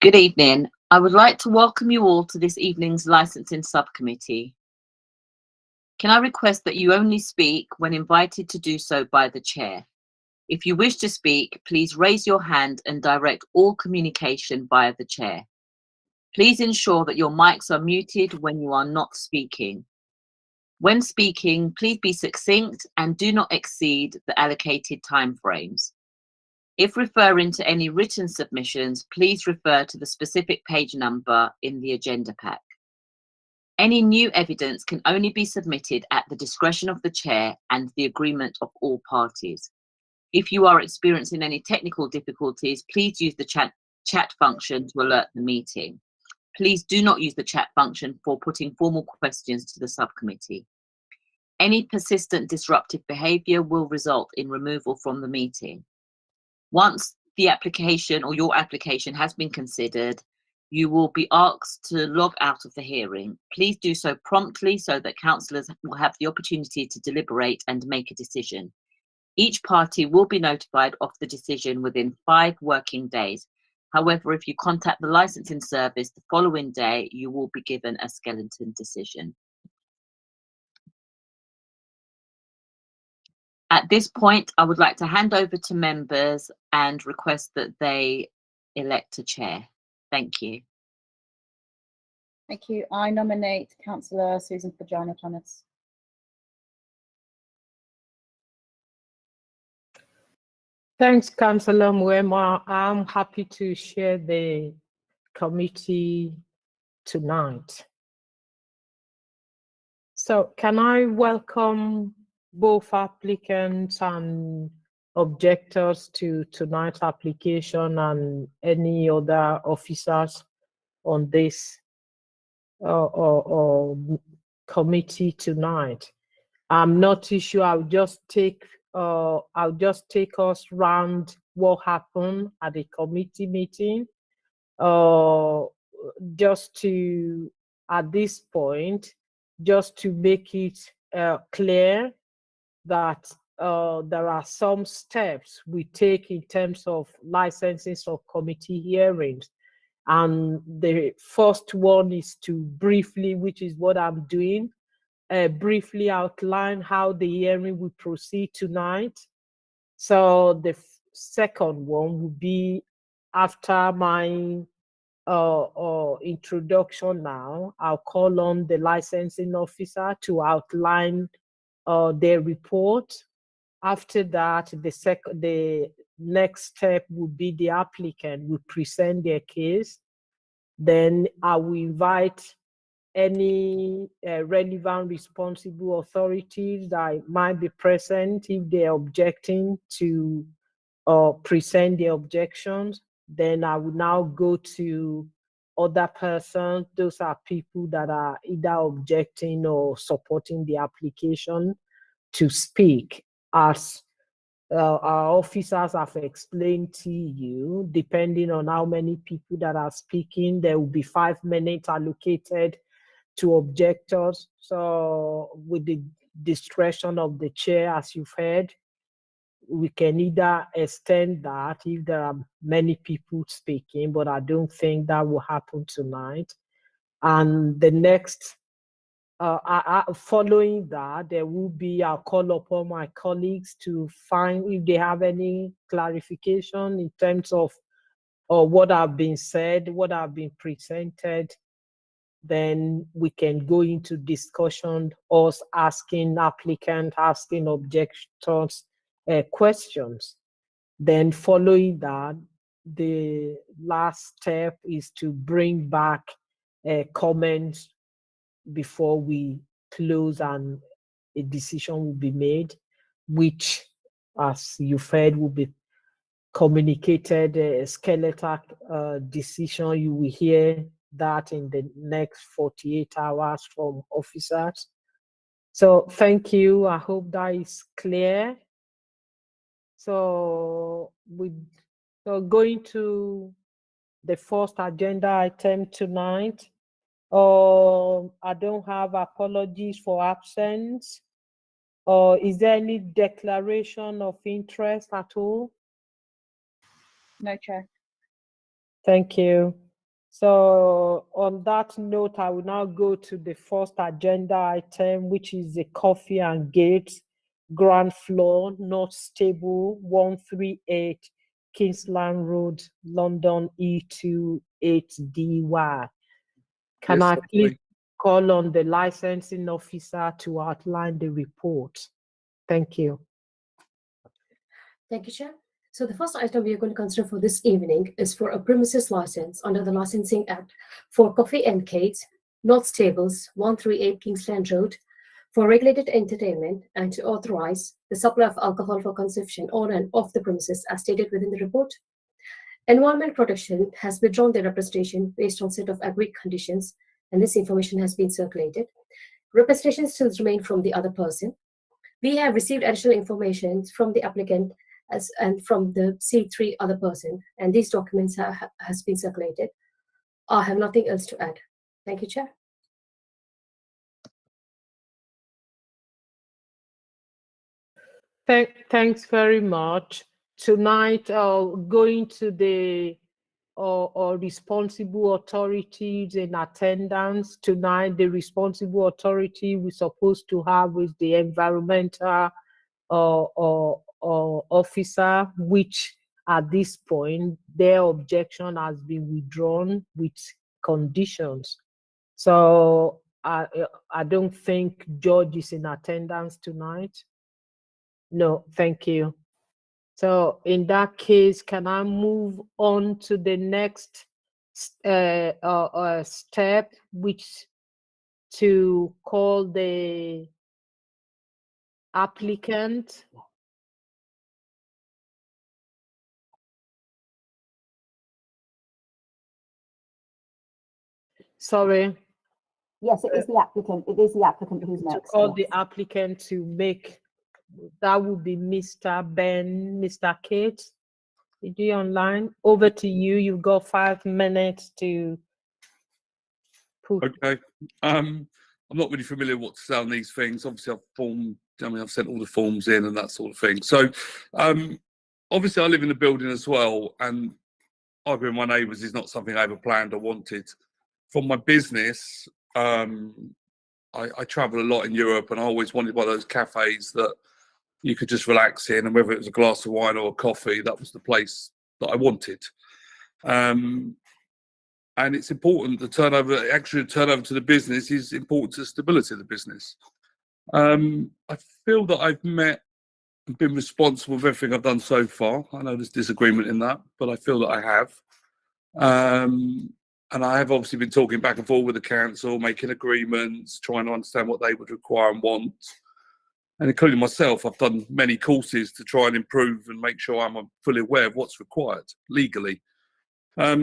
Good evening. I would like to welcome you all to this evening's licensing subcommittee. Can I request that you only speak when invited to do so by the chair? If you wish to speak, please raise your hand and direct all communication via the chair. Please ensure that your mics are muted when you are not speaking. When speaking, please be succinct and do not exceed the allocated timeframes. If referring to any written submissions, please refer to the specific page number in the agenda pack. Any new evidence can only be submitted at the discretion of the chair and the agreement of all parties. If you are experiencing any technical difficulties, please use the chat function to alert the meeting. Please do not use the chat function for putting formal questions to the subcommittee. Any persistent disruptive behaviour will result in removal from the meeting. Once the application or your application has been considered, you will be asked to log out of the hearing. Please do so promptly so that councillors will have the opportunity to deliberate and make a decision. Each party will be notified of the decision within 5 working days. However, if you contact the licensing service the following day, you will be given a skeleton decision. At this point, I would like to hand over to members and request that they elect a chair. Thank you. Thank you. I nominate Councillor Susan Fajano-Thomas. Thanks, Councillor Mwema. I'm happy to share the committee tonight. So can I welcome both applicants and objectors to tonight's application and any other officers on this committee tonight? I'm not too sure. I'll just take us round what happened at the committee meeting. Just to, at this point, just to make it clear that there are some steps we take in terms of licensing of committee hearings. And the first one is to briefly, which is what I'm doing, briefly outline how the hearing will proceed tonight. So the second one will be after my introduction now. I'll call on the licensing officer to outline their report. After that, the next step will be the applicant will present their case. Then I will invite any relevant responsible authorities that might be present if they're objecting to present their objections. Then I will now go to other persons. Those are people that are either objecting or supporting the application to speak. As our officers have explained to you, depending on how many people that are speaking, there will be 5 minutes allocated to objectors. So with the discretion of the chair, as you've heard, we can either extend that if there are many people speaking, but I don't think that will happen tonight. And the next, following that, there will be, I'll call upon my colleagues to find if they have any clarification in terms of what have been said, what have been presented. Then we can go into discussion, us asking applicant, asking objectors questions. Then following that, the last step is to bring back comments before we close and a decision will be made, which, as you've heard, will be communicated a skeletal decision. You will hear that in the next 48 hours from officers. So thank you. I hope that is clear. So going to the first agenda item tonight. I don't have apologies for absence. Is there any declaration of interest at all? No, Chair. Thank you. So on that note, I will now go to the first agenda item, which is the Coffee and Gates ground floor, not stable, 138 Kingsland Road, London E28DY. Can Yes, I that's please me. call on the licensing officer to outline the report? Thank you. Thank you, Chair. So the first item we are going to consider for this evening is for a premises license under the Licensing Act for Coffee and Cakes, North Stables, 138 Kingsland Road, for regulated entertainment and to authorize the supply of alcohol for consumption on and off the premises as stated within the report. Environment Protection has withdrawn their representation based on set of agreed conditions, and this information has been circulated. Representation still remain from the other person. We have received additional information from the applicant and from the C3 other person, and these documents has been circulated. I have nothing else to add. Thank you, Chair. Thanks very much. Tonight, going to the responsible authorities in attendance. Tonight, the responsible authority we're supposed to have is the environmental officer, which at this point, their objection has been withdrawn with conditions. So I don't think George is in attendance tonight. No, thank you. So in that case, can I move on to the next step, which to call the applicant? Sorry. Yes, it is the applicant. It is the applicant who's To next. call yes. the applicant to make, that would be Mr. Ben, Mr. Kate. Is he online? Over to you. You've got 5 minutes to put. Okay. I'm not really familiar what to say on these things. Obviously, I've sent all the forms in and that sort of thing. So, obviously, I live in the building as well, and arguing with my neighbours is not something I ever planned or wanted. From my business, I travel a lot in Europe, and I always wanted one of those cafes that you could just relax in, and whether it was a glass of wine or a coffee, that was the place that I wanted. And it's important, the actual turnover to the business is important to the stability of the business. I feel that I've met and been responsible for everything I've done so far. I know there's disagreement in that, but I feel that I have. And I have obviously been talking back and forth with the council, making agreements, trying to understand what they would require and want. And including myself, I've done many courses to try and improve and make sure I'm fully aware of what's required legally. I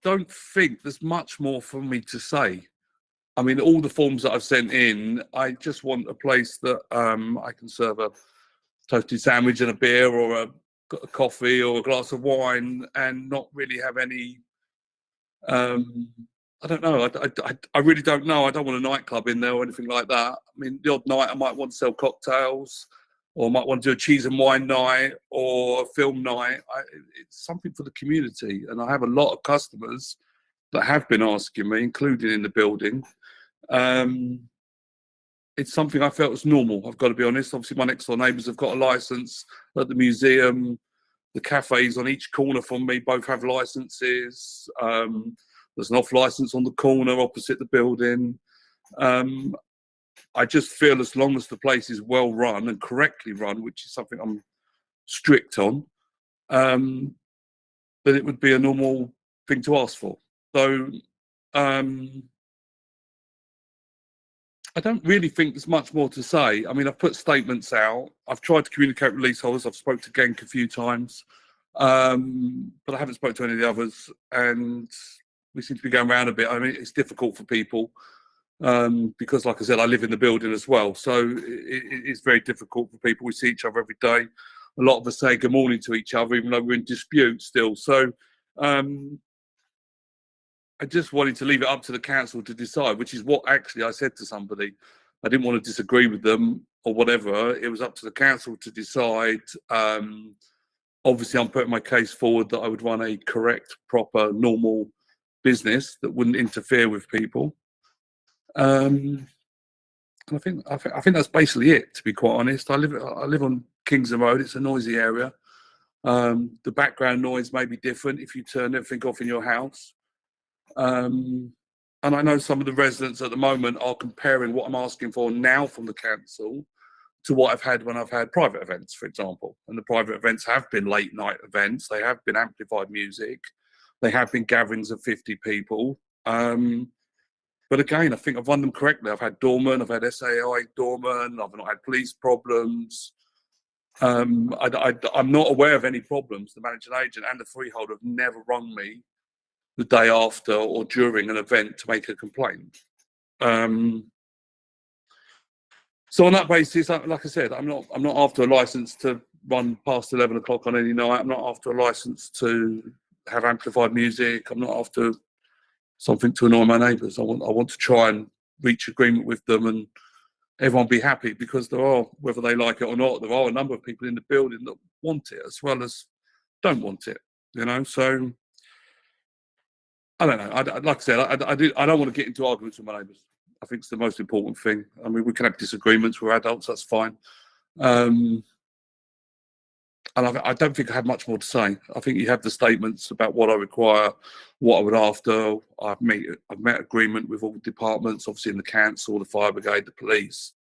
don't think there's much more for me to say. I mean, all the forms that I've sent in, I just want a place that I can serve a toasted sandwich and a beer or a coffee or a glass of wine and not really have any, I don't know. I really don't know. I don't want a nightclub in there or anything like that. I mean, the odd night I might want to sell cocktails, or I might want to do a cheese and wine night or a film night. It's something for the community. And I have a lot of customers that have been asking me, including in the building. It's something I felt was normal, I've got to be honest. Obviously, my next door neighbours have got a licence at the museum. The cafes on each corner from me both have licences. There's an off licence on the corner opposite the building. I just feel as long as the place is well run and correctly run, which is something I'm strict on, that it would be a normal thing to ask for. So I don't really think there's much more to say. I mean, I've put statements out. I've tried to communicate with leaseholders. I've spoke to Genk a few times, but I haven't spoke to any of the others. And we seem to be going around a bit. I mean, it's difficult for people because, like I said, I live in the building as well. So it's very difficult for people. We see each other every day. A lot of us say good morning to each other, even though we're in dispute still. So I just wanted to leave it up to the council to decide, which is what actually I said to somebody. I didn't want to disagree with them or whatever. It was up to the council to decide obviously I'm putting my case forward that I would run a correct, proper, normal business that wouldn't interfere with people. And I think that's basically it, to be quite honest. I live on Kingston Road. It's a noisy area. The background noise may be different if you turn everything off in your house. And I know some of the residents at the moment are comparing what I'm asking for now from the council to what I've had when I've had private events, for example. And the private events have been late night events. They have been amplified music. They have been gatherings of 50 people. But again, I think I've run them correctly. I've had doormen, I've had SAI doormen, I've not had police problems. I'm not aware of any problems. The managing agent and the freeholder have never rung me the day after or during an event to make a complaint. So on that basis, like I said, I'm not after a license to run past 11 o'clock on any night. I'm not after a license to have amplified music. I'm not after something to annoy my neighbours. I want to try and reach agreement with them and everyone be happy, because there are, whether they like it or not, there are a number of people in the building that want it as well as don't want it, you know. So I don't know. Like I said, I don't want to get into arguments with my neighbours. I think it's the most important thing. I mean, we can have disagreements. We're adults. That's fine. And I don't think I have much more to say. I think you have the statements about what I require, what I would after. I've met agreement with all the departments, obviously in the council, the fire brigade, the police.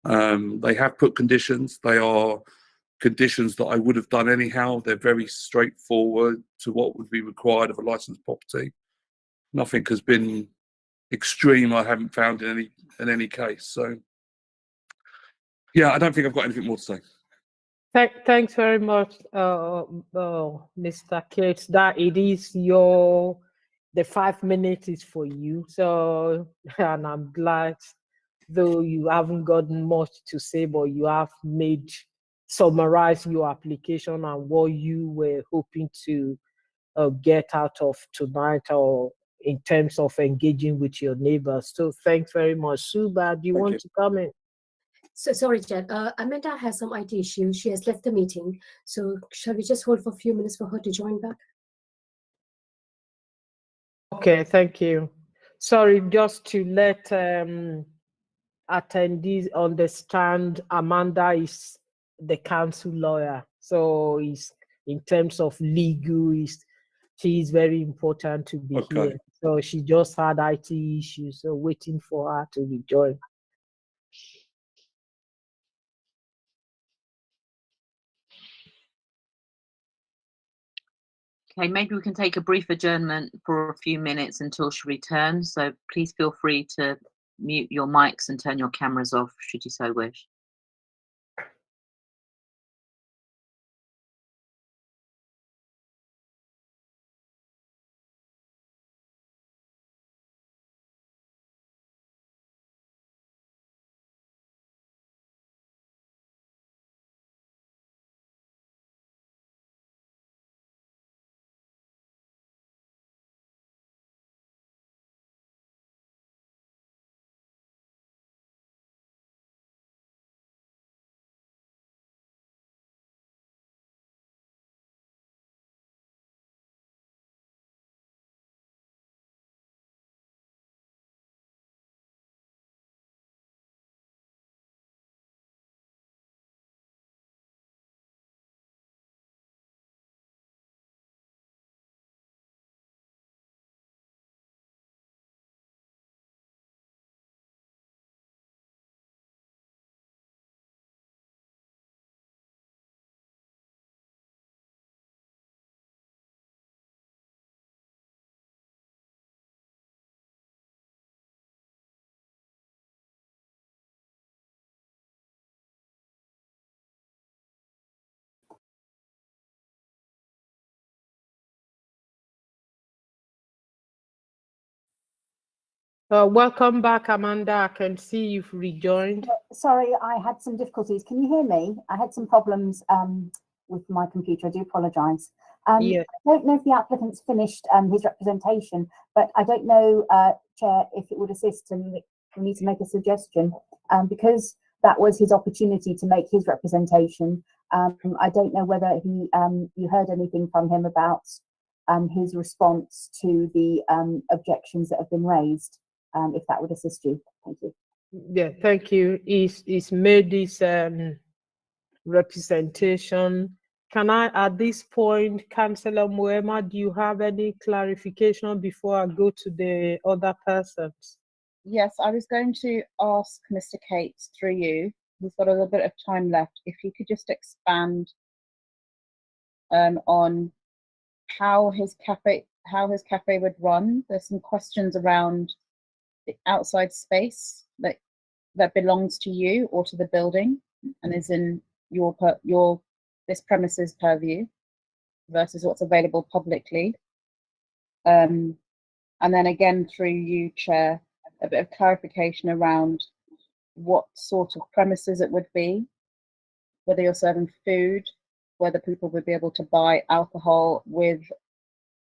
They have put conditions. They are conditions that I would have done anyhow. They're very straightforward to what would be required of a licensed property. Nothing has been extreme. I haven't found in any case. So yeah, I don't think I've got anything more to say. Thanks very much, Mr. Cates. That it is the 5 minutes is for you. So, and I'm glad, though you haven't gotten much to say, but you have summarized your application and what you were hoping to get out of tonight, or in terms of engaging with your neighbors. So thanks very much. Suba, do you want to comment? So sorry, Chad. Amanda has some IT issues. She has left the meeting. So shall we just hold for a few minutes for her to join back? Okay, thank you. Sorry, just to let attendees understand, Amanda is the council lawyer. So in terms of legal, she is very important to be here. So she just had IT issues, so waiting for her to rejoin. Okay, maybe we can take a brief adjournment for a few minutes until she returns. So please feel free to mute your mics and turn your cameras off should you so wish. Welcome back, Amanda. I can see you've rejoined. Sorry, I had some difficulties. Can you hear me? I had some problems with my computer. I do apologise. Yes. I don't know if the applicant's finished his representation, but I don't know, Chair, if it would assist for me to make a suggestion, because that was his opportunity to make his representation. I don't know whether he you heard anything from him about his response to the objections that have been raised, if that would assist you. Thank you. Yeah, thank you. He's made this representation. Can I, at this point, Councillor Muema, do you have any clarification before I go to the other persons? Yes, I was going to ask Mr. Cates through you, who's got a little bit of time left, if he could just expand on how his cafe would run. There's some questions around the outside space that belongs to you or to the building and is in this premises purview versus what's available publicly. And then again through you, Chair, a bit of clarification around what sort of premises it would be, whether you're serving food, whether people would be able to buy alcohol with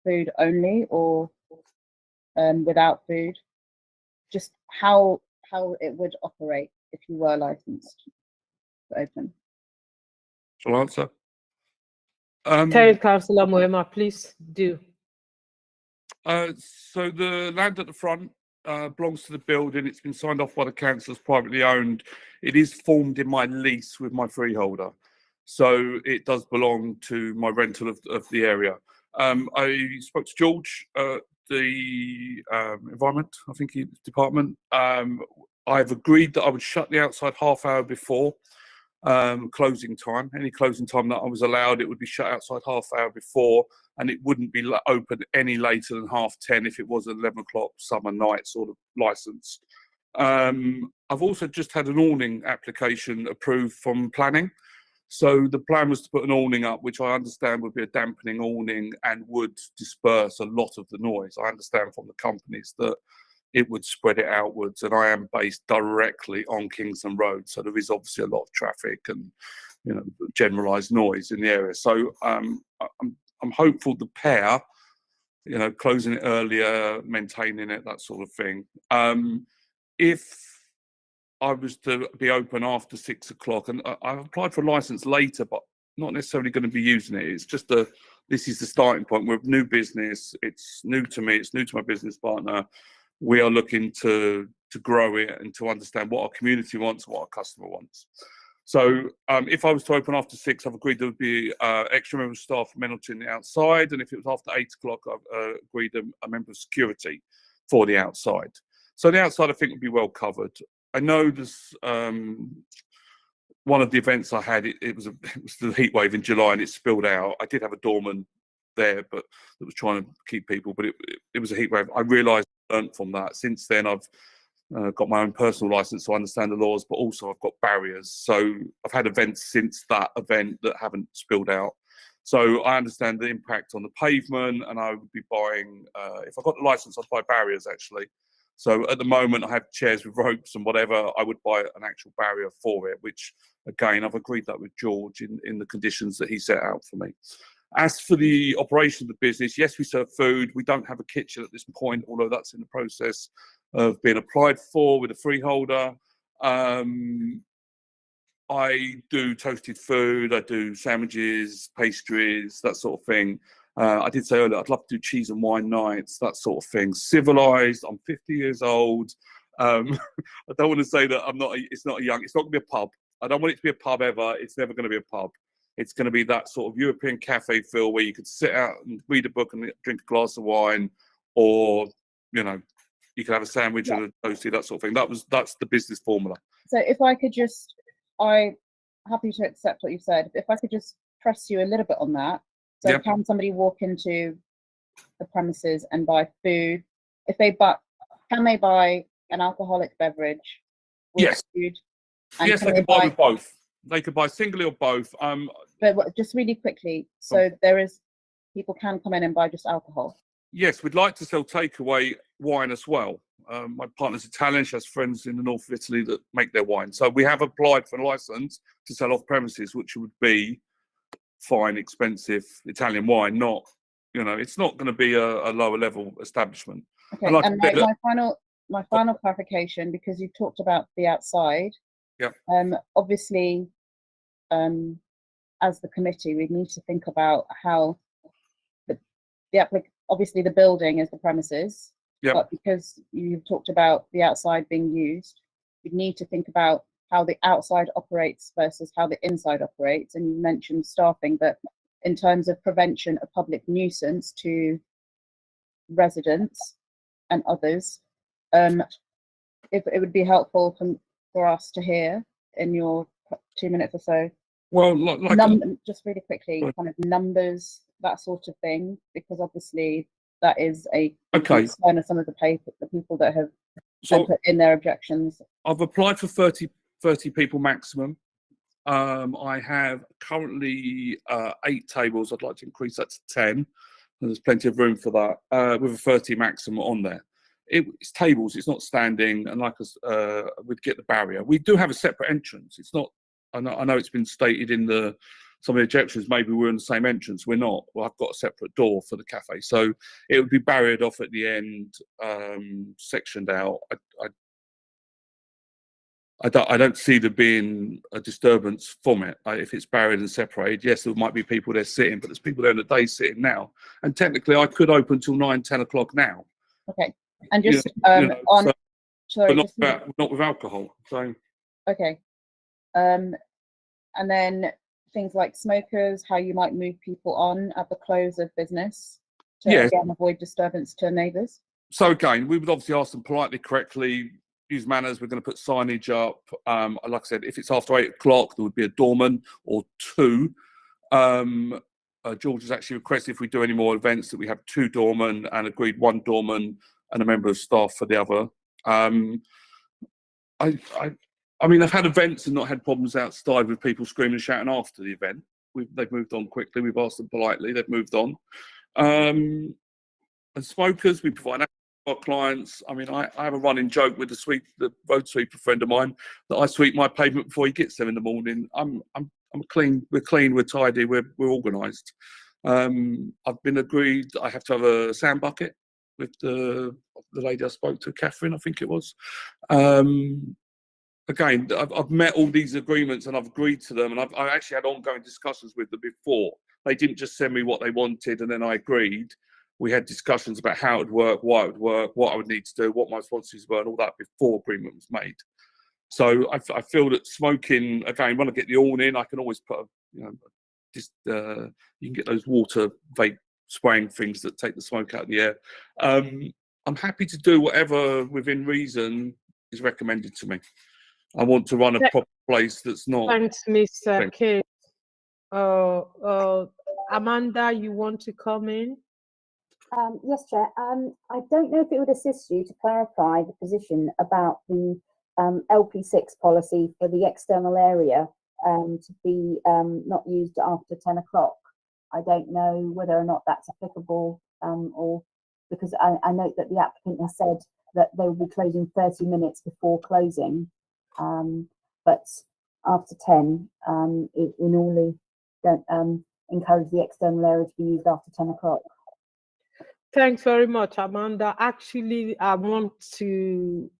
food only or without food, just how it would operate if you were licensed to open. Shall I answer? Tell Councillor Muema, please do. So the land at the front belongs to the building. It's been signed off by the council as privately owned. It is formed in my lease with my freeholder. So it does belong to my rental of the area. I spoke to George, the environment, I think, department. I've agreed that I would shut the outside half hour before closing time. Any closing time that I was allowed, it would be shut outside half hour before, and it wouldn't be open any later than 10:30 if it was an 11 o'clock summer night sort of license. I've also just had an awning application approved from planning. So the plan was to put an awning up, which I understand would be a dampening awning and would disperse a lot of the noise. I understand from the companies that it would spread it outwards, and I am based directly on Kingston Road, so there is obviously a lot of traffic and, you know, generalised noise in the area. So I'm hopeful the pair, you know, closing it earlier, maintaining it, that sort of thing. If I was to be open after 6 o'clock, and I've applied for a licence later, but not necessarily going to be using it. It's just this is the starting point. We're a new business. It's new to me. It's new to my business partner. We are looking to grow it and to understand what our community wants, what our customer wants. So if I was to open after 6, I've agreed there would be extra member of staff monitoring the outside. And if it was after 8 o'clock, I've agreed a member of security for the outside. So the outside, I think, would be well covered. I know there's one of the events I had, it was the heat wave in July and it spilled out. I did have a doorman there, but that was trying to keep people, but it was a heat wave. I realised I learned from that. Since then, I've got my own personal licence, so I understand the laws, but also I've got barriers. So I've had events since that event that haven't spilled out. So I understand the impact on the pavement, and I would be buying, if I got the licence, I'd buy barriers actually. So at the moment, I have chairs with ropes and whatever. I would buy an actual barrier for it, which again, I've agreed that with George in the conditions that he set out for me. As for the operation of the business, yes, we serve food. We don't have a kitchen at this point, although that's in the process of being applied for with a freeholder. I do toasted food. I do sandwiches, pastries, that sort of thing. I did say earlier, I'd love to do cheese and wine nights, that sort of thing. Civilized, I'm 50 years old. I don't want to say that it's not going to be a pub. I don't want it to be a pub ever. It's never going to be a pub. It's going to be that sort of European cafe feel where you could sit out and read a book and drink a glass of wine, or, you know, you could have a sandwich and a toasty, that sort of thing. That's the business formula. So if I could just, I'm happy to accept what you said. If I could just press you a little bit on that. So can somebody walk into the premises and buy food? Can they buy an alcoholic beverage with food? And yes, they can buy with both. They could buy singly or both. But just really quickly, so people can come in and buy just alcohol. Yes, we'd like to sell takeaway wine as well. My partner's Italian. She has friends in the north of Italy that make their wine. So we have applied for a license to sell off premises, which would be fine, expensive Italian wine. Not, you know, it's not going to be a lower level establishment. Okay, and my final clarification, because you talked about the outside. Yep. Obviously, as the committee, we need to think about how obviously the building is the premises, Yep. but because you've talked about the outside being used, we need to think about how the outside operates versus how the inside operates. And you mentioned staffing, but in terms of prevention of public nuisance to residents and others, if it would be helpful for us to hear in your 2 minutes or so. Well, like just really quickly, Right. kind of numbers, that sort of thing, because obviously that is a Okay. concern of some of the people that have so put in their objections. I've applied for 30 people maximum. I have currently 8 tables. I'd like to increase that to 10. And there's plenty of room for that with a 30 maximum on there. It's tables, it's not standing, and like us, we'd get the barrier. We do have a separate entrance. It's not. I know it's been stated in some of the objections. Maybe we're in the same entrance. We're not. Well, I've got a separate door for the cafe, so it would be barriered off at the end, sectioned out. I don't see there being a disturbance from it. If it's barriered and separated, yes, there might be people there sitting, but there's people there in the day sitting now. And technically, I could open till 9, 10 o'clock now. Okay, and just but sorry, not with alcohol. So okay, and then things like smokers, how you might move people on at the close of business to again avoid disturbance to neighbours. So again, we would obviously ask them politely, correctly. Use manners. We're going to put signage up. Like I said, if it's after 8 o'clock, there would be a doorman or 2. George has actually requested if we do any more events that we have 2 doormen, and agreed 1 doorman and a member of staff for the other. I mean, I've had events and not had problems outside with people screaming and shouting after the event. They've moved on quickly. We've asked them politely. They've moved on. And smokers, we provide our clients. I mean, I have a running joke with the road sweeper friend of mine that I sweep my pavement before he gets there in the morning. I'm clean. We're clean. We're tidy. We're organised. I've been agreed. I have to have a sand bucket with the lady I spoke to, Catherine, I think it was. Again, I've met all these agreements and I've agreed to them, and I've actually had ongoing discussions with them before. They didn't just send me what they wanted and then I agreed. We had discussions about how it would work, why it would work, what I would need to do, what my responsibilities were, and all that before agreement was made. So I feel that smoking, again, when I get the awning, I can always put you can get those water vape spraying things that take the smoke out of the air. I'm happy to do whatever within reason is recommended to me. I want to run a proper place that's not. Thanks, Mr. Kate. Amanda, you want to come in? Yes, Chair. I don't know if it would assist you to clarify the position about the LP6 policy for the external area to be not used after 10 o'clock. I don't know whether or not that's applicable or because I note that the applicant has said that they will be closing 30 minutes before closing. But after 10, we normally don't encourage the external area to be used after 10 o'clock. Thanks very much, Amanda. Actually, I want to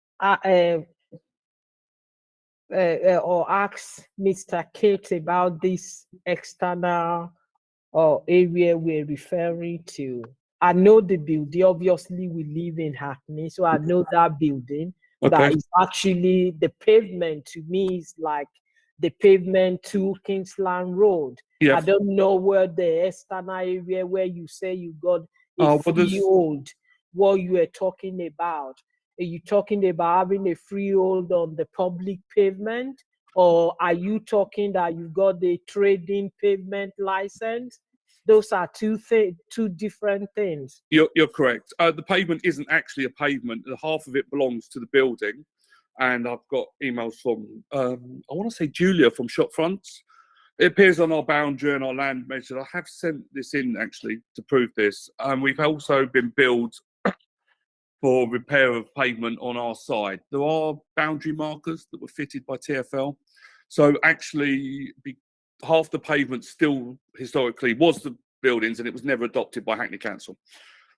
or ask Mr. Kate about this external area we're referring to. I know the building. Obviously, we live in Hackney, so I know that building. Okay. That is actually the pavement. To me, is like the pavement to Kingsland Road. Yeah. I don't know where the external area where you say you got freehold, what you are talking about. Are you talking about having a freehold on the public pavement, or are you talking that you've got the trading pavement license? Those are two different things. You're correct. The pavement isn't actually a pavement. Half of it belongs to the building, and I've got emails from I want to say Julia from Shopfronts. It appears on our boundary and our land measure. I have sent this in actually to prove this. We've also been billed for repair of pavement on our side. There are boundary markers that were fitted by TfL. So actually, half the pavement still historically was the buildings, and it was never adopted by Hackney Council.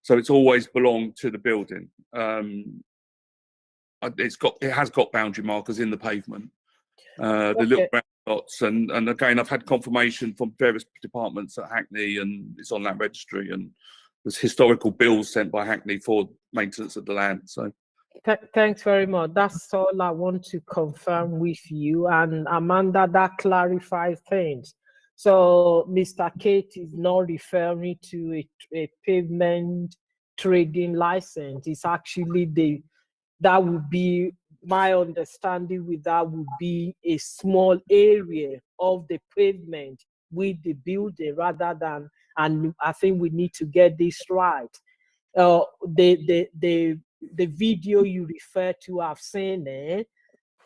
So it's always belonged to the building. It has got boundary markers in the pavement. the little Okay. brown dots. And again, I've had confirmation from various departments at Hackney, and it's on that registry. And there's historical bills sent by Hackney for maintenance of the land. So Thanks very much. That's all I want to confirm with you. And Amanda, that clarifies things. So Mr. Kate is not referring to a pavement trading license. It's actually that would be, my understanding with that would be a small area of the pavement with the building rather than, and I think we need to get this right. The video you refer to, I've seen it.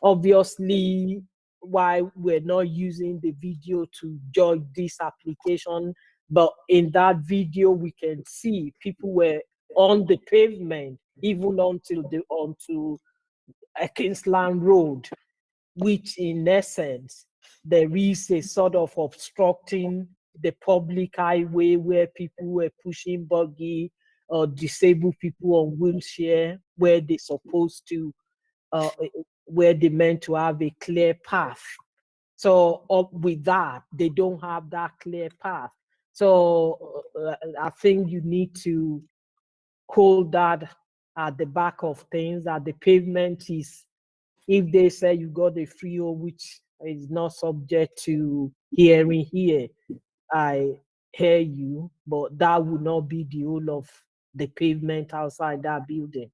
Obviously, why we're not using the video to judge this application, but in that video we can see people were on the pavement even onto Kingsland Road, which in essence there is a sort of obstructing the public highway where people were pushing buggy or disabled people on wheelchair where they're supposed to where they meant to have a clear path. So up with that, they don't have that clear path. So I think you need to hold that at the back of things, that the pavement is, if they say you got a freehold which is not subject to hearing here, I hear you, but that would not be the whole of the pavement outside that building.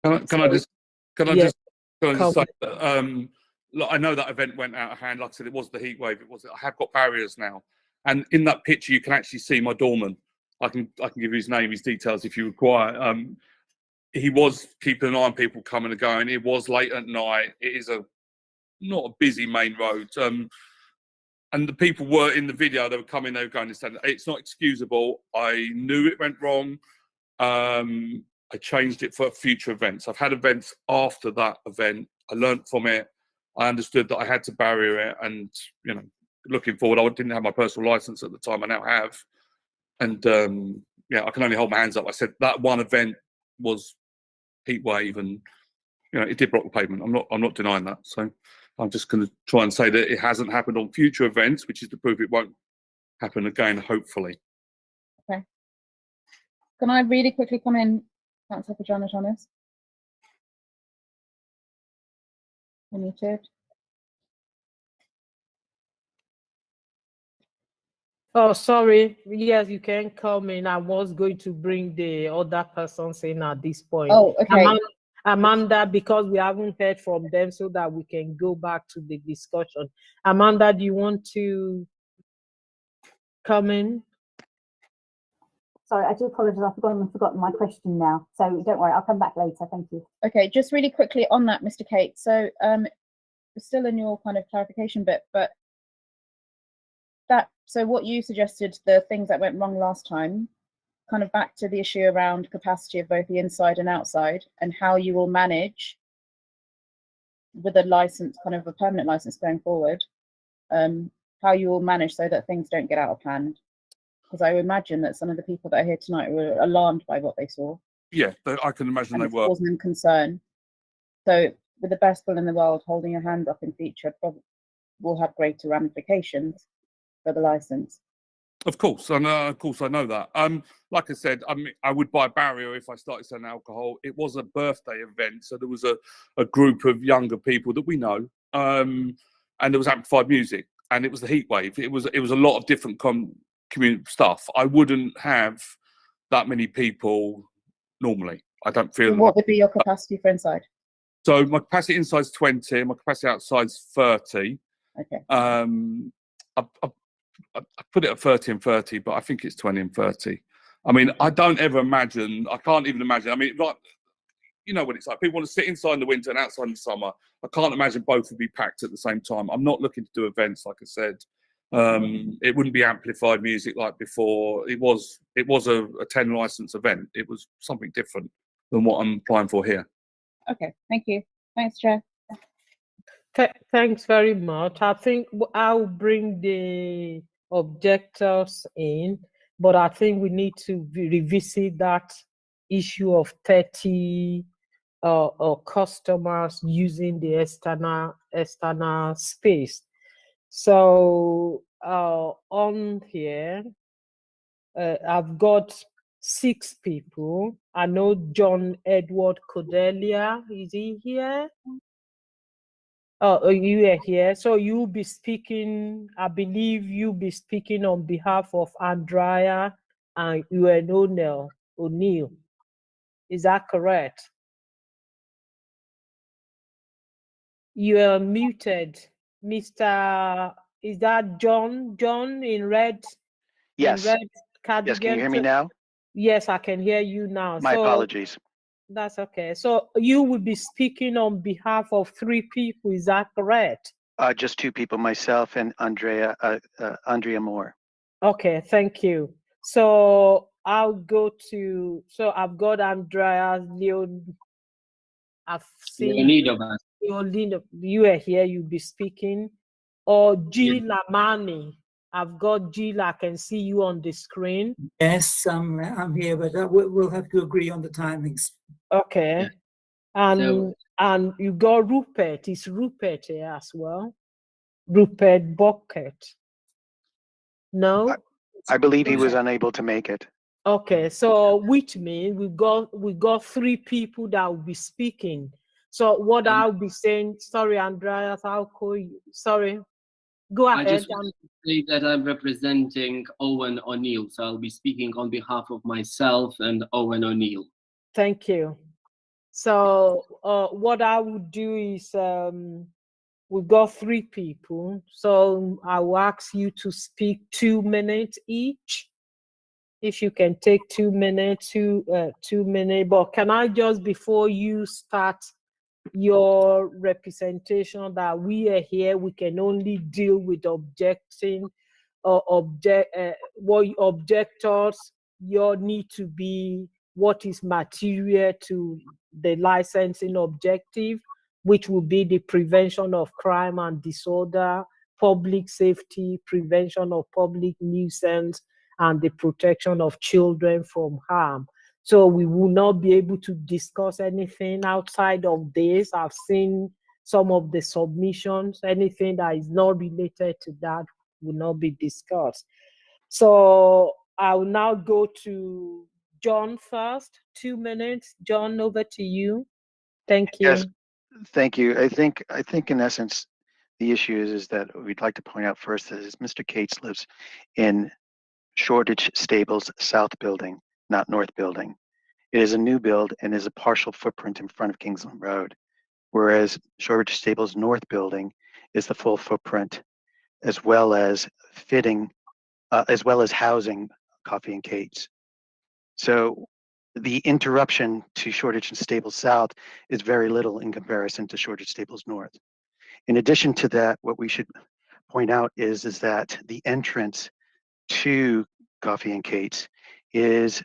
can I just yeah, say that, look, I know that event went out of hand. Like I said, it was the heat wave. I have got barriers now, and in that picture you can actually see my doorman. I can give you his name, his details if you require. He was keeping an eye on people coming and going. It was late at night. It is not a busy main road. And the people were in the video, they were coming, they were going and saying, it's not excusable. I knew it went wrong. I changed it for future events. I've had events after that event. I learned from it. I understood that I had to barrier it. And, you know, looking forward, I didn't have my personal license at the time. I now have. And, yeah, I can only hold my hands up. I said that one event was heat wave, and, you know, it did block the pavement. I'm not denying that. So I'm just going to try and say that it hasn't happened on future events, which is to prove it won't happen again, hopefully. Okay. Can I really quickly come in, Councillor Pajana Thomas? Unmuted. Oh, sorry. Yes, you can come in. I was going to bring the other persons in at this point. Oh, okay. Amanda, because we haven't heard from them, so that we can go back to the discussion. Amanda, do you want to come in? Sorry, I do apologise. I've forgotten my question now. So don't worry, I'll come back later. Thank you. Okay, just really quickly on that, Mr. Kate. So still in your kind of clarification bit, but so what you suggested, the things that went wrong last time, kind of back to the issue around capacity of both the inside and outside, and how you will manage with a license, kind of a permanent license going forward, how you will manage so that things don't get out of hand. Because I imagine that some of the people that are here tonight were alarmed by what they saw. Yeah, I can imagine And they it's were. causing them concern. So with the best will in the world, holding your hand up in future will have greater ramifications for the license. Of course, and of course I know that. Like I said, I mean, I would buy a barrier if I started selling alcohol. It was a birthday event, so there was a group of younger people that we know, and there was amplified music, and it was the heat wave. It was a lot of different community stuff. I wouldn't have that many people normally. I don't feel. So what would be your capacity for inside? So my capacity inside is 20, and my capacity outside is 30. Okay. I put it at 30 and 30, but I think it's 20 and 30. I mean, I don't ever imagine, I can't even imagine. I mean, like, you know what it's like. People want to sit inside in the winter and outside in the summer. I can't imagine both would be packed at the same time. I'm not looking to do events, like I said. It wouldn't be amplified music like before. It was a 10 license event. It was something different than what I'm applying for here. Okay, thank you. Thanks, Chair. Thanks very much. I think I'll bring the objectors in, but I think we need to revisit that issue of 30 or customers using the external space. So on here, I've got 6 people. I know John Edward Cordelia. Is he here? Oh, you are here. So you'll be speaking, I believe you'll be speaking on behalf of Andrea and Ewan O'Neill. Is that correct? You are muted, Mr. Is that John? John in red? Yes. In red cardigan. Yes. Can you hear me now? Yes, I can hear you now. My apologies. That's okay. So you will be speaking on behalf of 3 people. Is that correct? Just 2 people, myself and Andrea Moore. Okay, thank you. So I'll go to, so I've got Andrea Leon. I've seen Leonido. You are here, you'll be speaking. Or Jill Lamani. I've got Jill, I can see you on the screen. Yes, I'm here, but we'll have to agree on the timings. Okay. Yeah. And you got Rupert. Is Rupert here as well? Rupert Bucket. No? I believe he was unable to make it. Okay, so which means we got 3 people that will be speaking. So what I'll be saying, sorry, Andreas, I'll call you. Sorry, go ahead. I just want to say that I'm representing Owen O'Neill, so I'll be speaking on behalf of myself and Owen O'Neill. Thank you. So what I would do is we've got 3 people, so I will ask you to speak 2 minutes each. If you can take 2 minutes, 2 minutes. But can I just, before you start your representation, that we are here, we can only deal with objecting or what objectors, your need to be what is material to the licensing objective, which will be the prevention of crime and disorder, public safety, prevention of public nuisance, and the protection of children from harm. So we will not be able to discuss anything outside of this. I've seen some of the submissions. Anything that is not related to that will not be discussed. So I will now go to John first. 2 minutes. John, over to you. Thank you. Yes, thank you. I think in essence, the issue is that we'd like to point out first is Mr. Cates lives in Shoreditch Stables South Building, not North Building. It is a new build and is a partial footprint in front of Kingsland Road, whereas Shoreditch Stables North Building is the full footprint, as well as as well as housing Coffee and Kate's. So the interruption to Shoreditch and Stables South is very little in comparison to Shoreditch Stables North. In addition to that, what we should point out is that the entrance to Coffee and Kate's is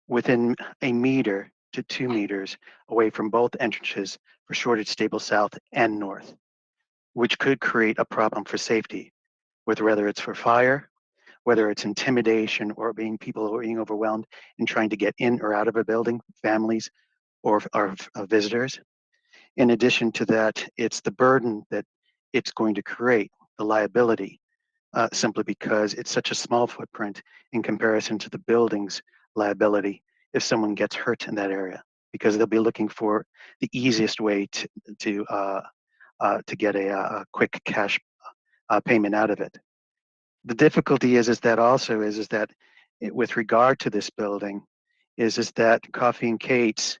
within 1 meter to 2 meters away from both entrances for Shoreditch Stables South and North, which could create a problem for safety, whether it's for fire, whether it's intimidation, or people who are being overwhelmed and trying to get in or out of a building, families or visitors. In addition to that, it's the burden that it's going to create, the liability, simply because it's such a small footprint in comparison to the building's liability if someone gets hurt in that area, because they'll be looking for the easiest way to get a quick cash payment out of it. The difficulty is that also is that with regard to this building is that Coffee and Kate's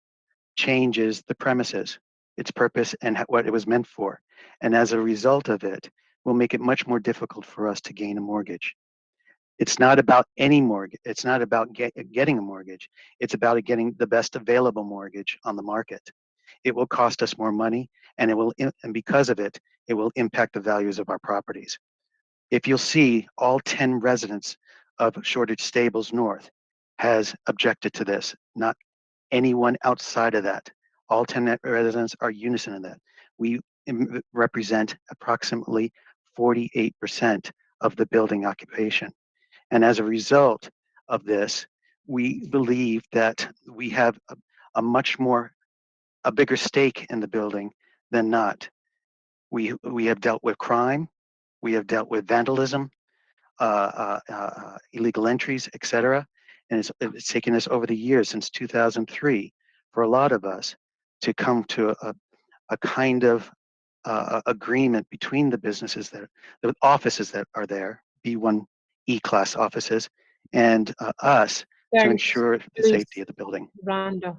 changes the premises, its purpose and what it was meant for, and as a result of it, will make it much more difficult for us to gain a mortgage. It's not about any mortgage. It's not about getting a mortgage. It's about getting the best available mortgage on the market. It will cost us more money, and and because of it, it will impact the values of our properties. If you'll see, all 10 residents of Shoreditch Stables North has objected to this, not anyone outside of that. All 10 residents are unison in that. We represent approximately 48% of the building occupation. And as a result of this, we believe that we have a much more a bigger stake in the building than not. We have dealt with crime, we have dealt with vandalism, illegal entries, etc. And it's taken us over the years, since 2003, for a lot of us to come to a kind of agreement between the businesses, the offices that are there, B1 E-class offices, and us to Thanks, ensure the please, safety of the building. Randa.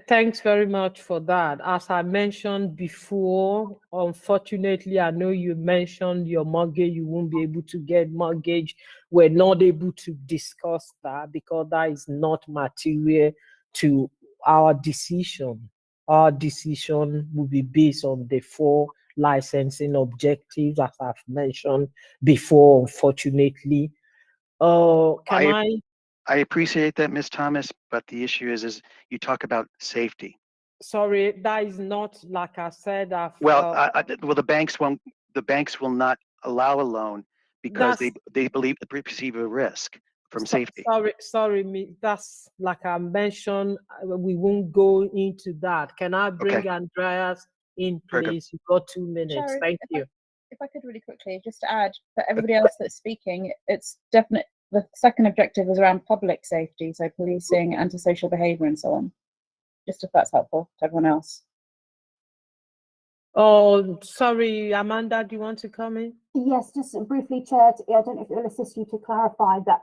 Thanks very much for that. As I mentioned before, unfortunately, I know you mentioned your mortgage, you won't be able to get mortgage. We're not able to discuss that because that is not material to our decision. Our decision will be based on the 4 licensing objectives, as I've mentioned before, unfortunately. I appreciate that, Ms. Thomas, but the issue is you talk about safety. Sorry, that is not, like I said. Well, the banks won't. The banks will not allow a loan because they perceive a risk from safety. Sorry, that's like I mentioned. We won't go into that. Can I bring Andreas in, please? You've got 2 minutes. Sharon, Thank you. If I could really quickly just add, for everybody else that's speaking, it's definite. The second objective is around public safety, so policing, antisocial behaviour, and so on. Just if that's helpful to everyone else. Oh, sorry, Amanda, do you want to come in? Yes, just briefly, Chair. I don't know if it will assist you to clarify that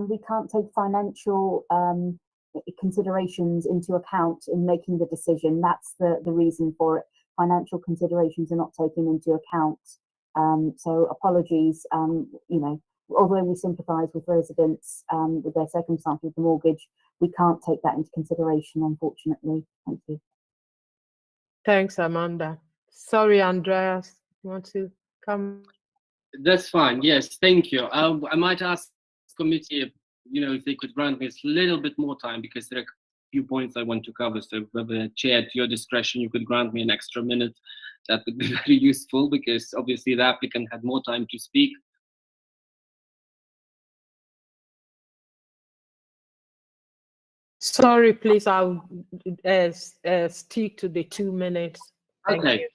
we can't take financial considerations into account in making the decision. That's the reason for it. Financial considerations are not taken into account. So apologies, you know, although we sympathise with residents with their circumstances with the mortgage, we can't take that into consideration, unfortunately. Thank you. Thanks, Amanda. Sorry, Andreas, you want to come? That's fine. Yes, thank you. I might ask committee, you know, if they could grant me a little bit more time because there are a few points I want to cover. So, whether Chair, at your discretion, you could grant me an extra minute. That would be very useful because obviously the applicant had more time to speak. Sorry, please, I'll stick to the 2 minutes. Thank you. Okay.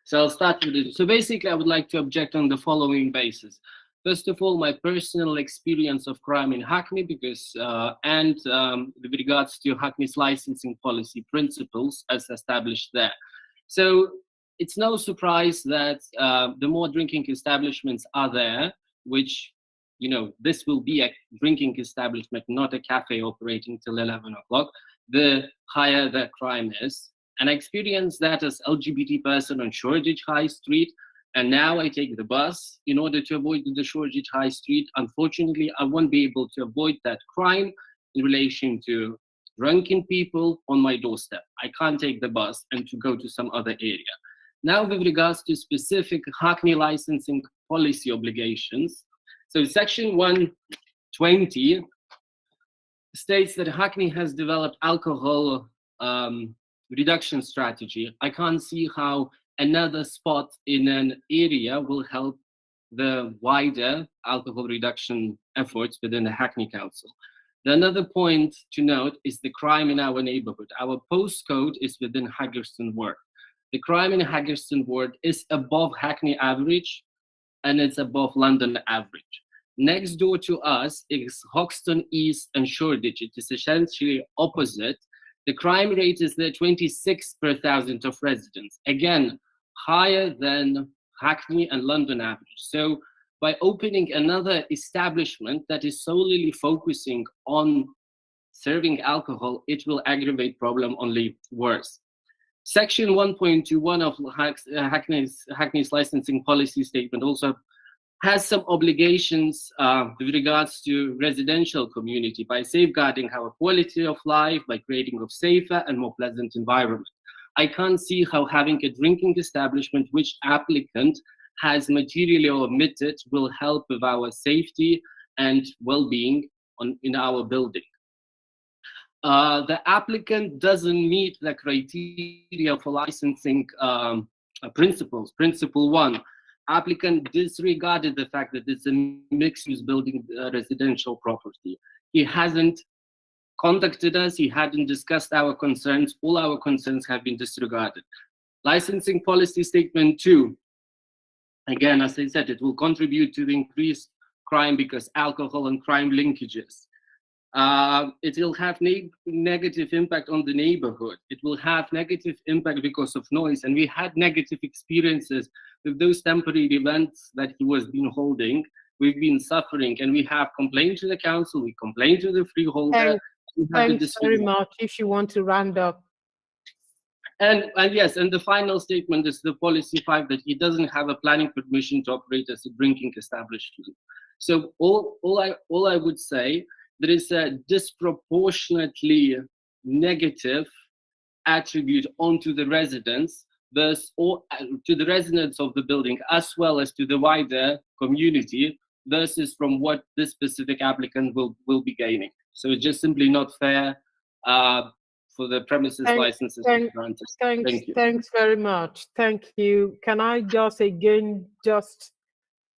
So I'll start with it. So basically, I would like to object on the following basis. First of all, my personal experience of crime in Hackney, because with regards to Hackney's licensing policy principles as established there. So it's no surprise that the more drinking establishments are there, which, you know, this will be a drinking establishment, not a cafe operating till 11 o'clock, the higher the crime is. And I experienced that as LGBT person on Shoreditch High Street. And now I take the bus in order to avoid the Shoreditch High Street. Unfortunately, I won't be able to avoid that crime in relation to drunken people on my doorstep. I can't take the bus and to go to some other area. Now, with regards to specific Hackney licensing policy obligations, so Section 120 states that Hackney has developed alcohol reduction strategy. I can't see how another spot in an area will help the wider alcohol reduction efforts within the Hackney Council. The another point to note is the crime in our neighborhood. Our postcode is within Haggerston Ward. The crime in Haggerston Ward is above Hackney average and it's above London average. Next door to us is Hoxton East and Shoreditch. It is essentially opposite. The crime rate is there 26 per 1,000 of residents. Again, higher than Hackney and London average. So by opening another establishment that is solely focusing on serving alcohol, it will aggravate problem only worse. Section 1.21 of Hackney's licensing policy statement also has some obligations with regards to residential community by safeguarding our quality of life, by creating a safer and more pleasant environment. I can't see how having a drinking establishment which applicant has materially omitted will help with our safety and well-being in our building. The applicant doesn't meet the criteria for licensing principles. Principle 1, applicant disregarded the fact that it's a mixed-use building residential property. He hasn't contacted us. He hadn't discussed our concerns. All our concerns have been disregarded. Licensing policy statement 2. Again, as I said, it will contribute to the increased crime because alcohol and crime linkages. It will have negative impact on the neighborhood. It will have negative impact because of noise. And we had negative experiences with those temporary events that he was been holding. We've been suffering, and we have complained to the council, we complained to the freeholder. Thanks very much. If you want to round up. And yes, and the final statement is the policy 5, that he doesn't have a planning permission to operate as a drinking establishment. So all I would say, there is a disproportionately negative attribute onto the residents, or to the residents of the building, as well as to the wider community, versus from what this specific applicant will be gaining. So it's just simply not fair for the premises licenses to be granted. Thank you. Thanks very much. Thank you. Can I just again, just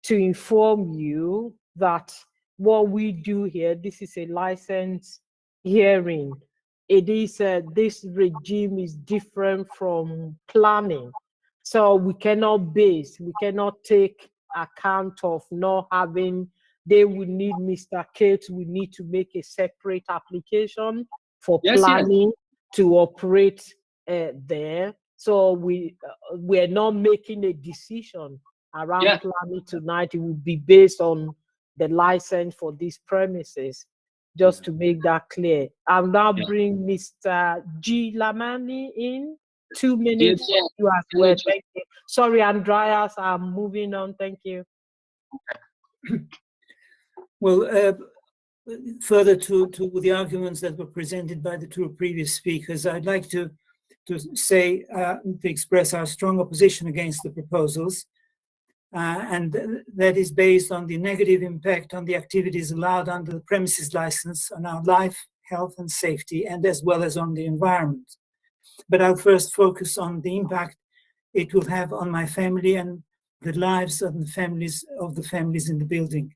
to inform you that what we do here, this is a license hearing. It is this regime is different from planning. So we cannot take account of not having, they would need, Mr. Cates would need to make a separate application for planning to operate there. So we're not making a decision around planning tonight. It would be based on the license for these premises, just to make that clear. I'll now bring Mr. G. Lamani in. 2 minutes. You as well. Thank you. Sorry, Andreas, I'm moving on. Thank you. Well, further to the arguments that were presented by the 2 previous speakers, I'd like to say, to express our strong opposition against the proposals. And that is based on the negative impact on the activities allowed under the premises license on our life, health and safety, and as well as on the environment. But I'll first focus on the impact it will have on my family and the lives of the families in the building.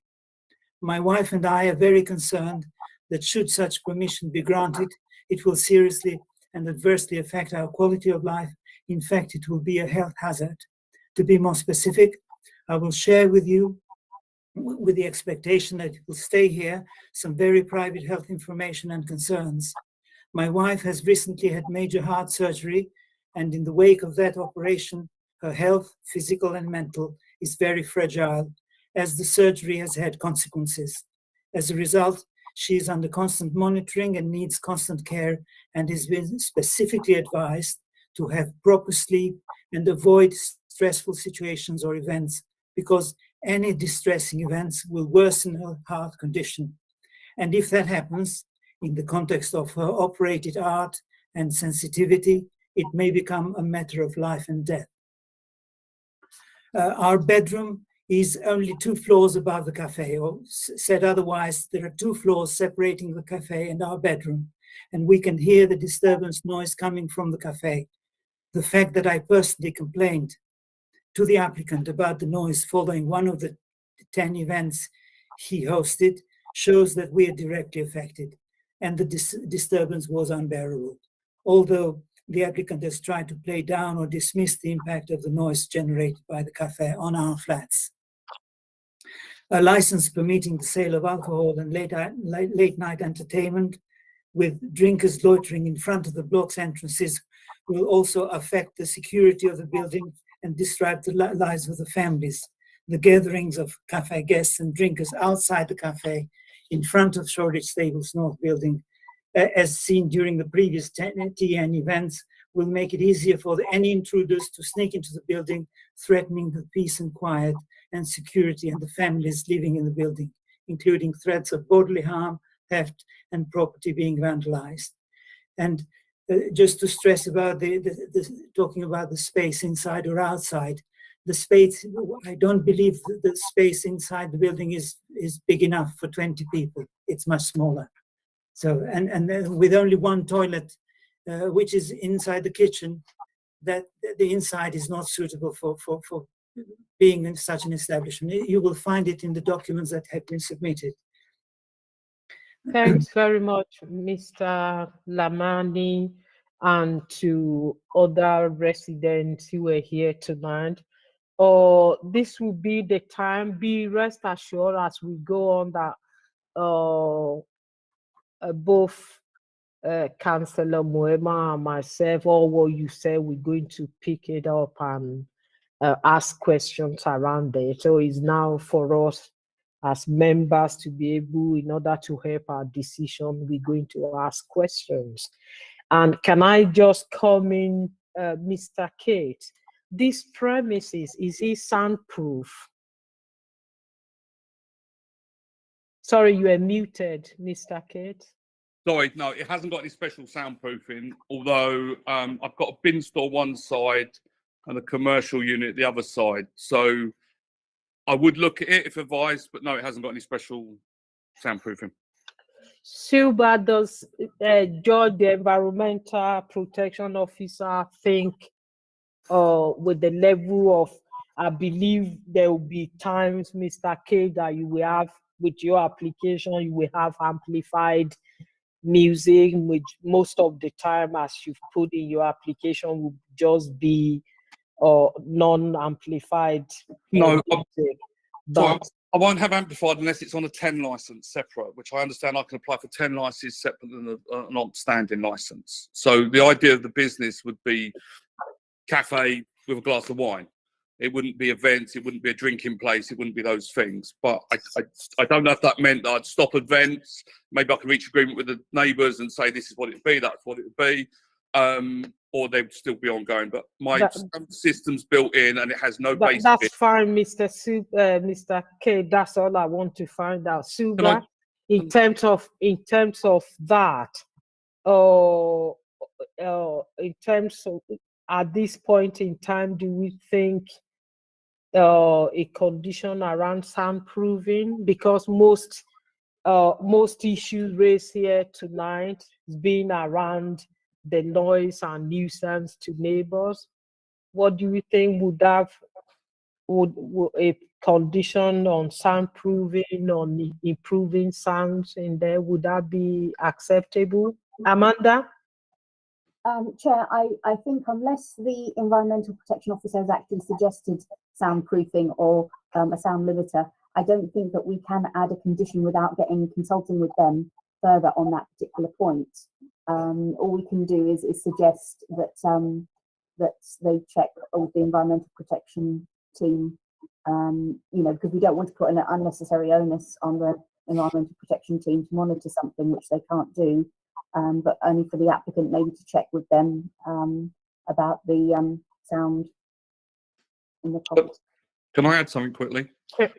My wife and I are very concerned that should such permission be granted, it will seriously and adversely affect our quality of life. In fact, it will be a health hazard. To be more specific, I will share with you, with the expectation that it will stay here, some very private health information and concerns. My wife has recently had major heart surgery, and in the wake of that operation, her health, physical and mental, is very fragile, as the surgery has had consequences. As a result, she is under constant monitoring and needs constant care, and has been specifically advised to have proper sleep and avoid stressful situations or events, because any distressing events will worsen her heart condition. And if that happens, in the context of her operated art and sensitivity, it may become a matter of life and death. Our bedroom is only 2 floors above the cafe, or said otherwise, there are 2 floors separating the cafe and our bedroom, and we can hear the disturbance noise coming from the cafe. The fact that I personally complained to the applicant about the noise following one of the 10 events he hosted shows that we are directly affected, and the disturbance was unbearable, although the applicant has tried to play down or dismiss the impact of the noise generated by the cafe on our flats. A license permitting the sale of alcohol and late night entertainment with drinkers loitering in front of the block's entrances will also affect the security of the building and disrupt the lives of the families. The gatherings of cafe guests and drinkers outside the cafe in front of Shoreditch Stables North building, as seen during the previous TN events, will make it easier for any intruders to sneak into the building, threatening the peace and quiet and security and the families living in the building, including threats of bodily harm, theft, and property being vandalized. And just to stress about talking about the space inside or outside, the space, I don't believe the space inside the building is big enough for 20 people. It's much smaller. So, and with only 1 toilet, which is inside the kitchen, that the inside is not suitable for being in such an establishment. You will find it in the documents that have been submitted. Thanks very much, Mr. Lamani, and to other residents who were here tonight. This will be the time. Be rest assured as we go on that both Councillor Moema and myself, all what you said, we're going to pick it up and ask questions around it. So it's now for us as members to be able, in order to help our decision, we're going to ask questions. And can I just come in, Mr. Kate? This premises, is it soundproof? Sorry, you are muted, Mr. Kate. Sorry, no, it hasn't got any special soundproofing, although I've got a bin store one side and a commercial unit the other side. So I would look at it if advised, but no, it hasn't got any special soundproofing. Suba, does George, the environmental protection officer, think with the level of, I believe there will be times, Mr. K, that you will have with your application, you will have amplified music, which most of the time, as you've put in your application, will just be non-amplified No, music. sorry, But I won't have amplified unless it's on a 10 license separate, which I understand I can apply for 10 licenses separate than an outstanding license. So the idea of the business would be cafe with a glass of wine. It wouldn't be events, it wouldn't be a drinking place, it wouldn't be those things. But I don't know if that meant that I'd stop events. Maybe I could reach agreement with the neighbours and say this is what it'd be, that's what it would be. Or they'd still be ongoing. But my system's built in and it has no base. That's fine, Mr. K. That's all I want to find out. Suba, in terms of that, in terms of at this point in time, do we think a condition around soundproofing? Because most issues raised here tonight is being around the noise and nuisance to neighbors. What do you think would a condition on soundproofing, on improving sounds in there, would that be acceptable? Amanda? Chair, I think unless the Environmental Protection Officer has actually suggested soundproofing or a sound limiter, I don't think that we can add a condition without consulting with them further on that particular point. All we can do is suggest that that they check with the Environmental Protection team, because we don't want to put an unnecessary onus on the Environmental Protection team to monitor something which they can't do. But only for the applicant maybe to check with them about the sound in the property. Can I add something quickly?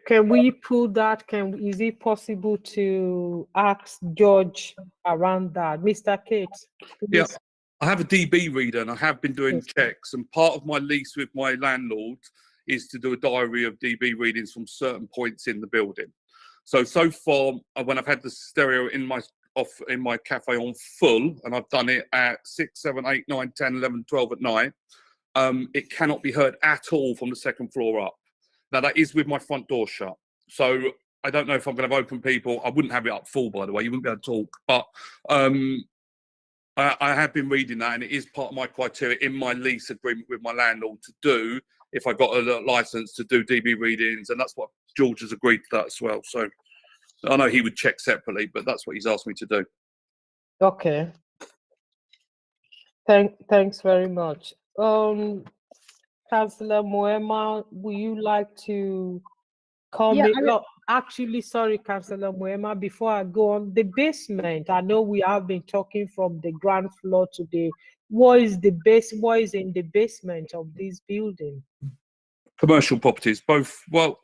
Can we pull that? Is it possible to ask George around that? Mr. Kate? Please. Yeah, I have a DB reader and I have been doing checks, and part of my lease with my landlord is to do a diary of DB readings from certain points in the building. So far, when I've had the stereo in my cafe on full, and I've done it at 6, 7, 8, 9, 10, 11, 12 at night, it cannot be heard at all from the second floor up. Now, that is with my front door shut. So I don't know if I'm going to have open people. I wouldn't have it up full, by the way. You wouldn't be able to talk. But I have been reading that, and it is part of my criteria in my lease agreement with my landlord to do, if I got a license to do DB readings, and that's what George has agreed to that as well. So I know he would check separately, but that's what he's asked me to do. Okay. Thanks very much. Councillor Moema, would you like to comment? Yeah, Actually, sorry, Councillor Moema, before I go on, the basement, I know we have been talking from the ground floor today. What is in the basement of this building? Commercial properties, both. Well,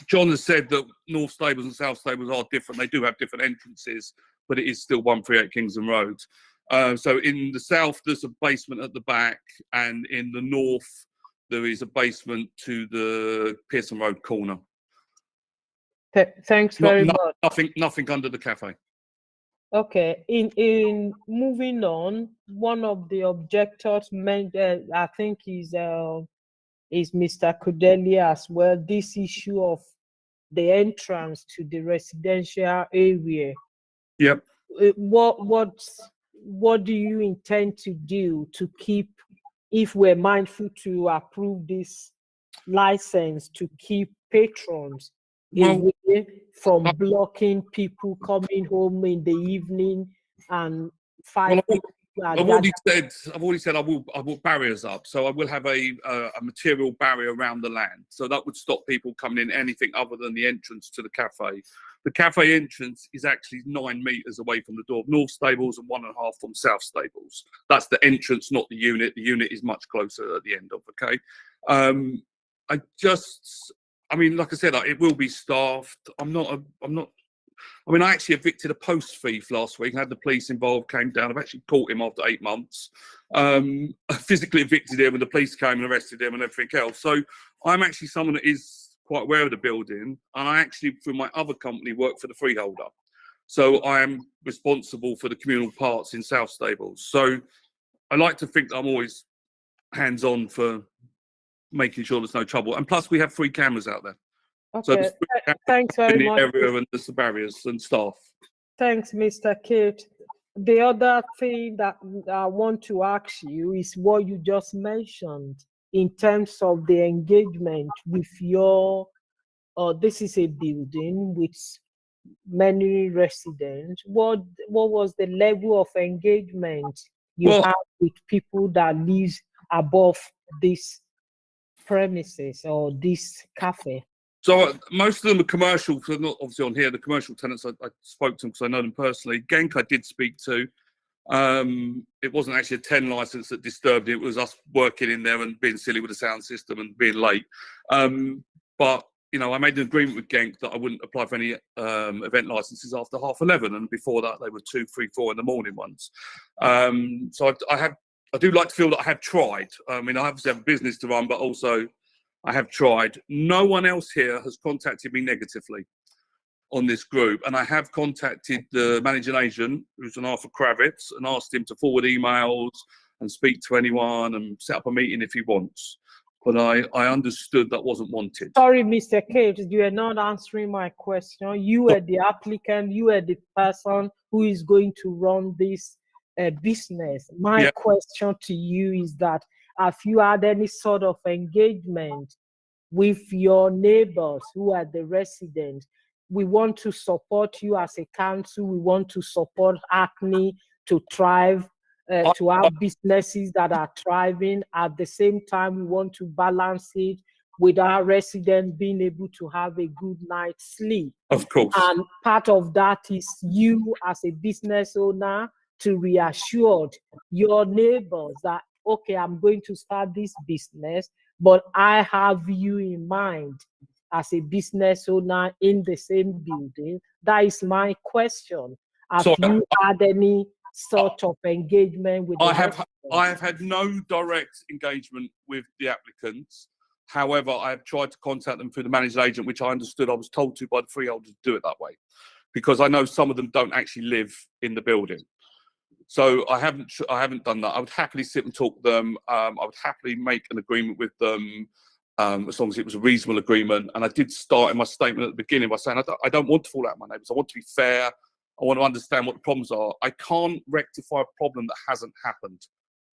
John has said that North Stables and South Stables are different. They do have different entrances, but it is still 138 Kingston Road. So in the south, there's a basement at the back, and in the north, there is a basement to the Pearson Road corner. Thanks very much. Nothing under the cafe. Okay. In moving on, one of the objectors, I think, is Mr. Kudelia as well. This issue of the entrance to the residential area Yep. What do you intend to do to keep, if we're mindful to approve this license, to keep patrons Well, away from blocking people coming home in the evening and well, people are I've already gathering? said I will put barriers up. So I will have a material barrier around the land. So that would stop people coming in anything other than the entrance to the cafe. The cafe entrance is actually 9 meters away from the door of North Stables and 1.5 from South Stables. That's the entrance, not the unit. The unit is much closer at the end of. Okay. I mean, like I said, it will be staffed. I actually evicted a post thief last week. I had the police involved, came down. I've actually caught him after 8 months. I physically evicted him and the police came and arrested him and everything else. So I'm actually someone that is quite aware of the building. And I actually, through my other company, work for the freeholder. So I am responsible for the communal parts in South Stables. So I like to think that I'm always hands-on for making sure there's no trouble. And plus we have 3 cameras out there. Okay, So thanks in very the much. area and there's the barriers and staff. Thanks, Mr. Kate. The other thing that I want to ask you is what you just mentioned in terms of the engagement with your, this is a building with many residents. What was the level of engagement you have with people that live above this premises or this cafe? So most of them are commercial, so not obviously on here. The commercial tenants, I spoke to them because I know them personally. Genk I did speak to. It wasn't actually a 10 license that disturbed it. It was us working in there and being silly with the sound system and being late. But, you know, I made an agreement with Genk that I wouldn't apply for any event licenses after 11:30. And before that, they were 2, 3, 4 in the morning ones. So I do like to feel that I have tried. I mean, I obviously have a business to run, but also I have tried. No one else here has contacted me negatively on this group. And I have contacted the managing agent, who's an Arthur Kravitz, and asked him to forward emails and speak to anyone and set up a meeting if he wants. But I understood that wasn't wanted. Sorry, Mr. Kate, you are not answering my question. You are the applicant, you are the person who is going to run this business. My question to you is that, have you had any sort of engagement with your neighbors who are the residents? We want to support you as a council. We want to support Hackney to thrive, to have businesses that are thriving. At the same time, we want to balance it with our residents being able to have a good night's sleep. Of course. And part of that is you as a business owner to reassure your neighbors that, okay, I'm going to start this business, but I have you in mind as a business owner in the same building. That is my question. Have you had any sort of engagement with I have had no direct engagement with the applicants. However, I have tried to contact them through the managing agent, which I understood I was told to by the freeholder to do it that way, because I know some of them don't actually live in the building. So I haven't done that. I would happily sit and talk to them. I would happily make an agreement with them, as long as it was a reasonable agreement. And I did start in my statement at the beginning by saying I don't want to fall out with my neighbours. I want to be fair. I want to understand what the problems are. I can't rectify a problem that hasn't happened.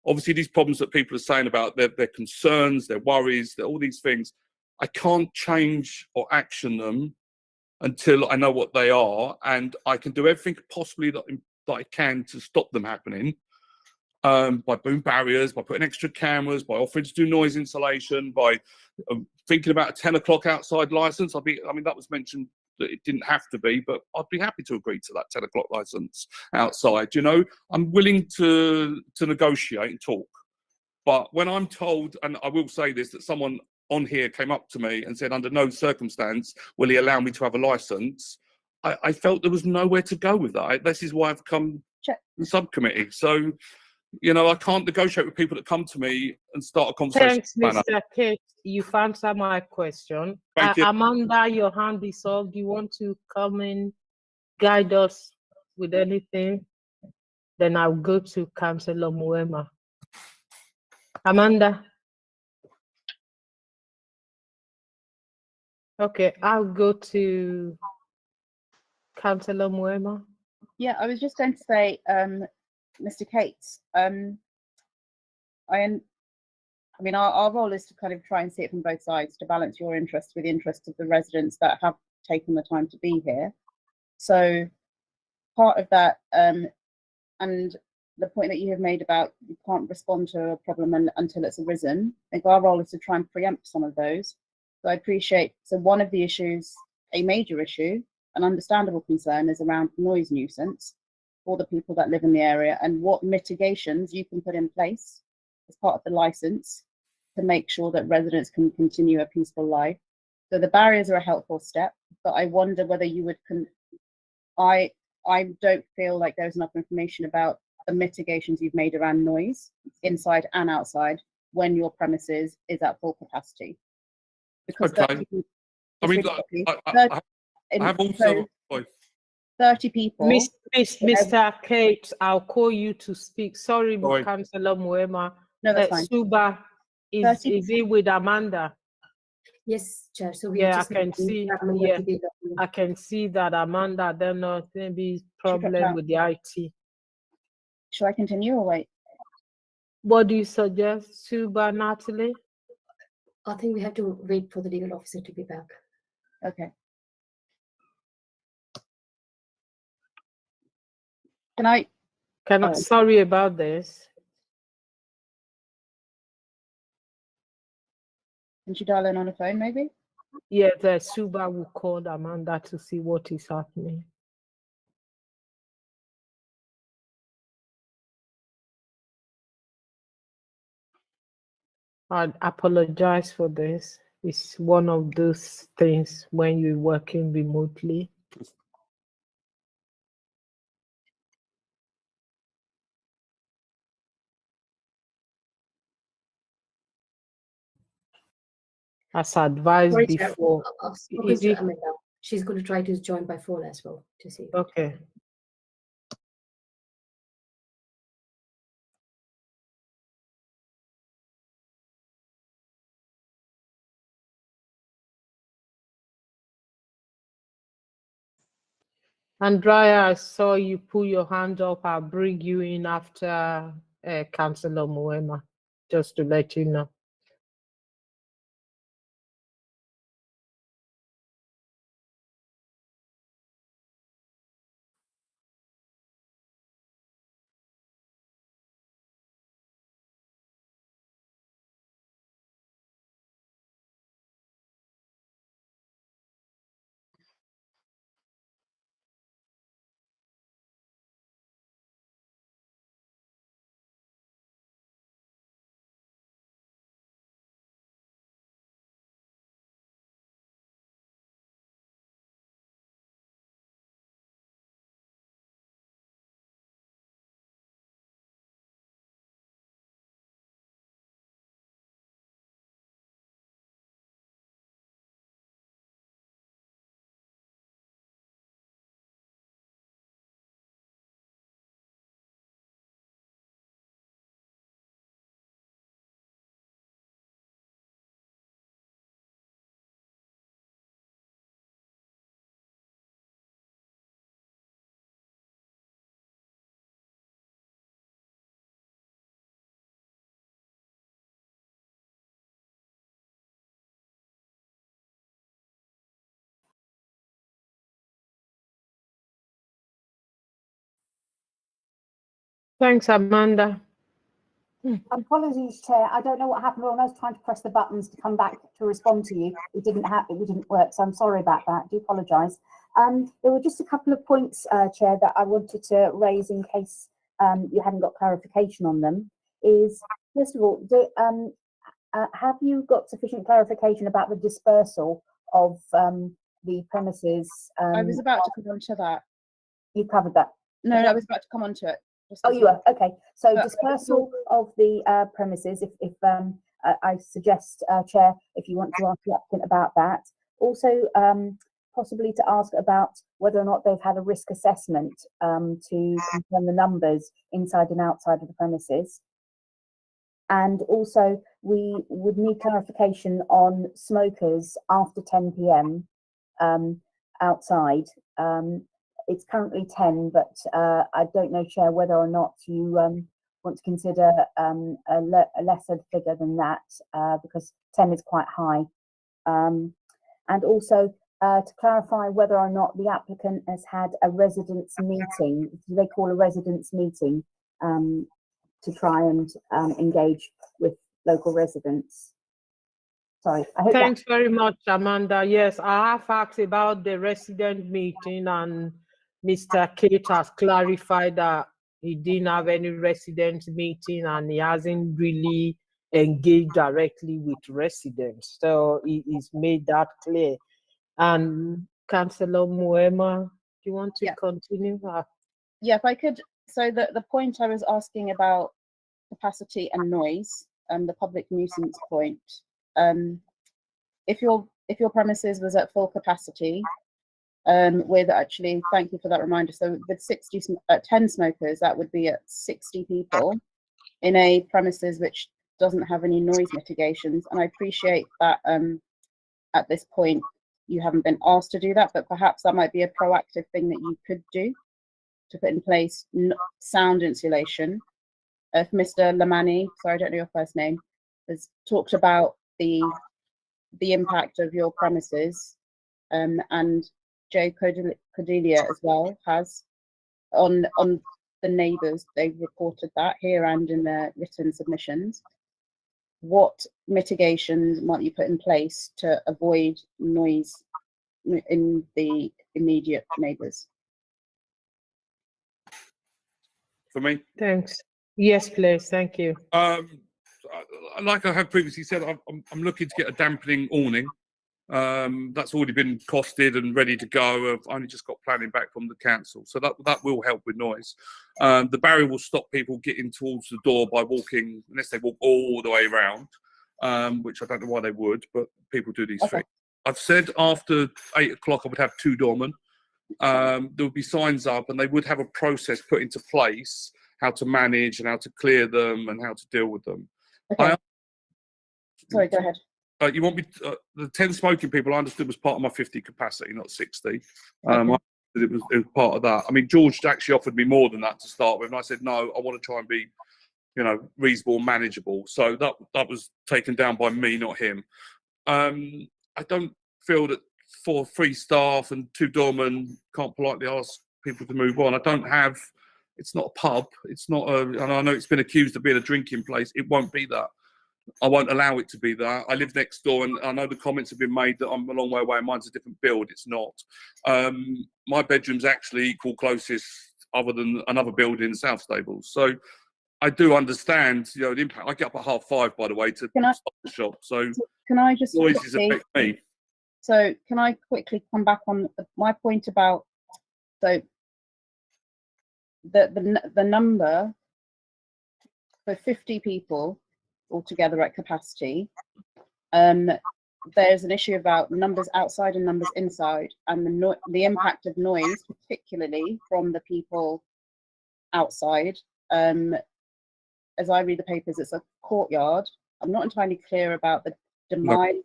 Obviously, these problems that people are saying about their concerns, their worries, all these things, I can't change or action them until I know what they are, and I can do everything possibly that I can to stop them happening, by boom barriers, by putting extra cameras, by offering to do noise insulation, by thinking about a 10 o'clock outside license. I mean, that was mentioned that it didn't have to be, but I'd be happy to agree to that 10 o'clock license outside. You know, I'm willing to negotiate and talk. But when I'm told, and I will say this, that someone on here came up to me and said, under no circumstance will he allow me to have a license, I felt there was nowhere to go with that. This is why I've come to the subcommittee. So, you know, I can't negotiate with people that come to me and start a conversation. Thanks, Mr. Kate. You've answered my question. Thank you. Amanda, your hand is up. Do you want to come and guide us with anything? Then I'll go to Councillor Muema. Amanda. Okay, I'll go to Councillor Muema. Yeah, I was just going to say, Mr. Cates, I mean, our role is to kind of try and see it from both sides, to balance your interests with the interests of the residents that have taken the time to be here. So part of that, and the point that you have made about you can't respond to a problem until it's arisen, I think our role is to try and preempt some of those. So I appreciate, so one of the issues, a major issue, an understandable concern, is around noise nuisance for the people that live in the area, and what mitigations you can put in place as part of the license to make sure that residents can continue a peaceful life. So the barriers are a helpful step, but I wonder whether you would, I don't feel like there's enough information about the mitigations you've made around noise inside and outside when your premises is at full capacity. Because Okay. 30 I mean, I have also. 30 people. Mr. Kate, I'll call you to speak. Sorry, Sorry. Councillor Muema. No, that's fine. Suba, is he with Amanda? Yes, Chair. So we Yeah, I just can need see. Amanda Yeah, to be the- I can see that Amanda. I don't know, maybe problem out. with the IT. Should I continue or wait? What do you suggest, Suba, Natalie? I think we have to wait for the legal officer to be back. Okay. Can I? Sorry about this. Can she dial in on the phone, maybe? Yeah, the Suba will call Amanda to see what is happening. I apologize for this. It's one of those things when you're working remotely. As advised Sorry, Chair. before. I've spoken to Amanda. She's going to try to join by phone as well to see. Okay. Andrea, I saw you pull your hand up. I'll bring you in after Councillor Muema, just to let you know. Thanks, Amanda. Apologies, Chair. I don't know what happened when I was trying to press the buttons to come back to respond to you. It didn't work, so I'm sorry about that. I do apologise. There were just a couple of points, Chair, that I wanted to raise in case you hadn't got clarification on them. Is first of all, have you got sufficient clarification about the dispersal of the premises? I was about to come on to that. You covered that. No, I was about to come on to it. Oh, you are? Okay. So But- dispersal of the premises, if I suggest, Chair, if you want to ask the applicant about that. Also, possibly to ask about whether or not they've had a risk assessment to confirm the numbers inside and outside of the premises. And also, we would need clarification on smokers after 10 p.m. Outside. it's currently 10, but I don't know, Chair, whether or not you want to consider a lesser figure than that, because 10 is quite high. And also to clarify whether or not the applicant has had a residents' meeting. Do they call a residents' meeting to try and engage with local residents? Sorry, I hope Thanks very much, Amanda. Yes, I have asked about the resident meeting, and Mr. Kate has clarified that he didn't have any resident meeting and he hasn't really engaged directly with residents. So he's made that clear. And Councillor Muema, do you want to continue? Yeah, if I could. So the point I was asking about capacity and noise, the public nuisance point. If your premises was at full capacity, with actually, thank you for that reminder. So with 10 smokers, that would be at 60 people in a premises which doesn't have any noise mitigations. And I appreciate that at this point you haven't been asked to do that, but perhaps that might be a proactive thing that you could do to put in place sound insulation. If Mr. Lamani, sorry, I don't know your first name, has talked about the impact of your premises, and Joe Cordelia as well has on the neighbours. They've reported that here and in their written submissions. What mitigations might you put in place to avoid noise in the immediate neighbours? For me? Thanks. Yes, please. Thank you. Like I have previously said, I'm looking to get a dampening awning. That's already been costed and ready to go. I've only just got planning back from the council, so that will help with noise. The barrier will stop people getting towards the door by walking, unless they walk all the way around, which I don't know why they would, but people do these things. I've said after 8 o'clock I would have 2 doormen. There would be signs up, and they would have a process put into place how to manage and how to clear them and how to deal with them. Okay. Sorry, go ahead. You want me to, the 10 smoking people I understood was part of my 50 capacity, not 60. Okay. It was part of that. I mean, George actually offered me more than that to start with, and I said no, I want to try and be, you know, reasonable, manageable. So that was taken down by me, not him. I don't feel that 4 free staff and 2 doormen can't politely ask people to move on. I don't have. It's not a pub. It's not a. And I know it's been accused of being a drinking place. It won't be that. I won't allow it to be that. I live next door, and I know the comments have been made that I'm a long way away. Mine's a different build. It's not. My bedroom's actually equal closest, other than another building in South Stables. So I do understand, you know, the impact. I get up at 5:30, by the way, to stop the shop. So can I just noises affect me. So can I quickly come back on my point about the number for 50 people altogether at capacity? There's an issue about numbers outside and numbers inside, and the impact of noise, particularly from the people outside. As I read the papers, it's a courtyard. I'm not entirely clear about the demise,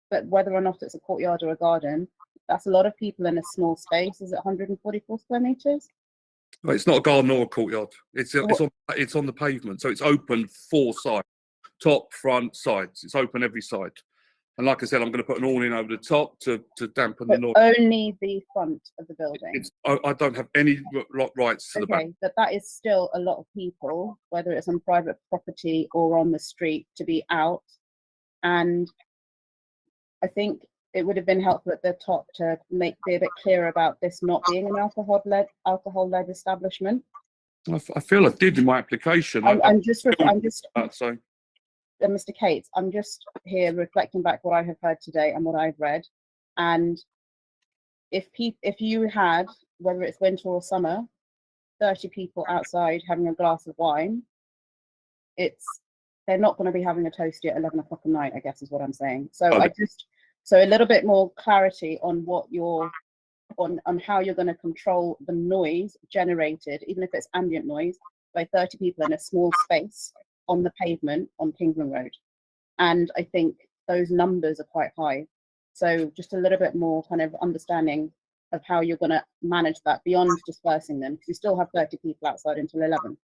but whether or not it's a courtyard or a garden, that's a lot of people in a small space. Is it 144 square meters? Well, it's not a garden or a courtyard. It's on the pavement, so it's open 4 sides, top, front, sides. It's open every side. And like I said, I'm going to put an awning over the top to dampen the noise. Only the front of the building. I don't have any rights to the back. Okay, but that is still a lot of people, whether it's on private property or on the street, to be out. And I think it would have been helpful at the top to be a bit clearer about this not being an alcohol-led establishment. I feel I did in my application. Mr. Cates, I'm just here reflecting back what I have heard today and what I've read. And if you had, whether it's winter or summer, 30 people outside having a glass of wine, they're not going to be having a toasty at 11 o'clock at night, I guess is what I'm saying. So so a little bit more clarity on what on how you're going to control the noise generated, even if it's ambient noise, by 30 people in a small space on the pavement on Kingsland Road. And I think those numbers are quite high. So just a little bit more kind of understanding of how you're going to manage that beyond dispersing them, because you still have 30 people outside until 11.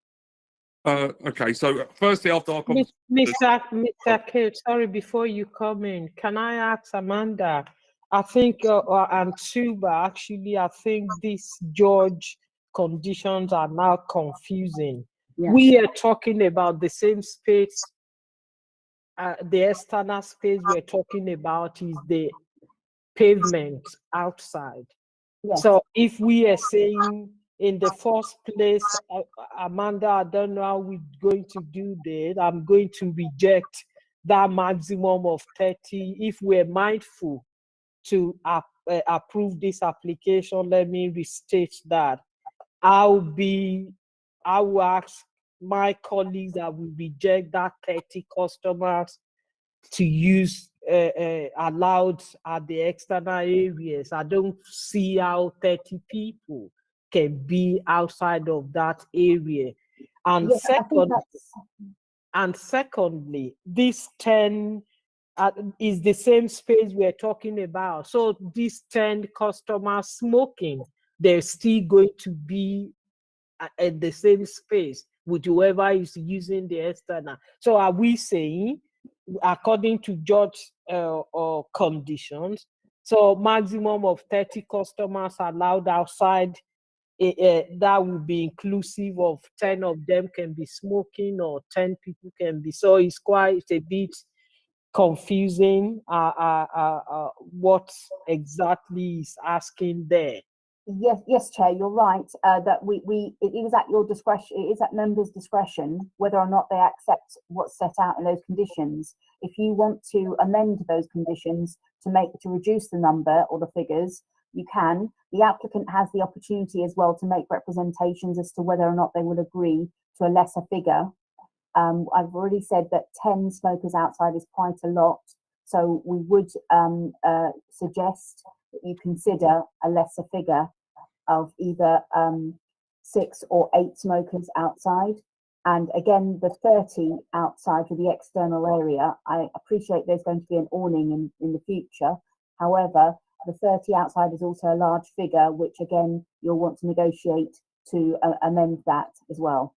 Okay, so firstly, after our conversation, Mr. Kate, sorry, before you come in, can I ask Amanda? I think, and Tuba, actually, I think these George conditions are now confusing. Yeah. We are talking about the same space. The external space we're talking about is the pavement outside. Yes. So if we are saying in the first place, Amanda, I don't know how we're going to do that. I'm going to reject that maximum of 30. If we're mindful to approve this application, let me restate that. I will ask my colleagues that will reject that 30 customers to use allowed at the external areas. I don't see how 30 people can be outside of that area. And Yes, I think secondly, this 10 is the same space we're talking about. So these 10 customers smoking, they're still going to be at the same space with whoever is using the external. So are we saying, according to George conditions, so maximum of 30 customers allowed outside, that will be inclusive of 10 of them can be smoking or 10 people can be, so it's quite a bit confusing what exactly is asking there. Yes, Chair, you're right. That it is at your discretion. It is at members' discretion whether or not they accept what's set out in those conditions. If you want to amend those conditions to reduce the number or the figures, you can. The applicant has the opportunity as well to make representations as to whether or not they would agree to a lesser figure. I've already said that 10 smokers outside is quite a lot, so we would suggest that you consider a lesser figure of either 6 or 8 smokers outside. And again, the 30 outside for the external area, I appreciate there's going to be an awning in the future. However, the 30 outside is also a large figure, which again, you'll want to negotiate to amend that as well.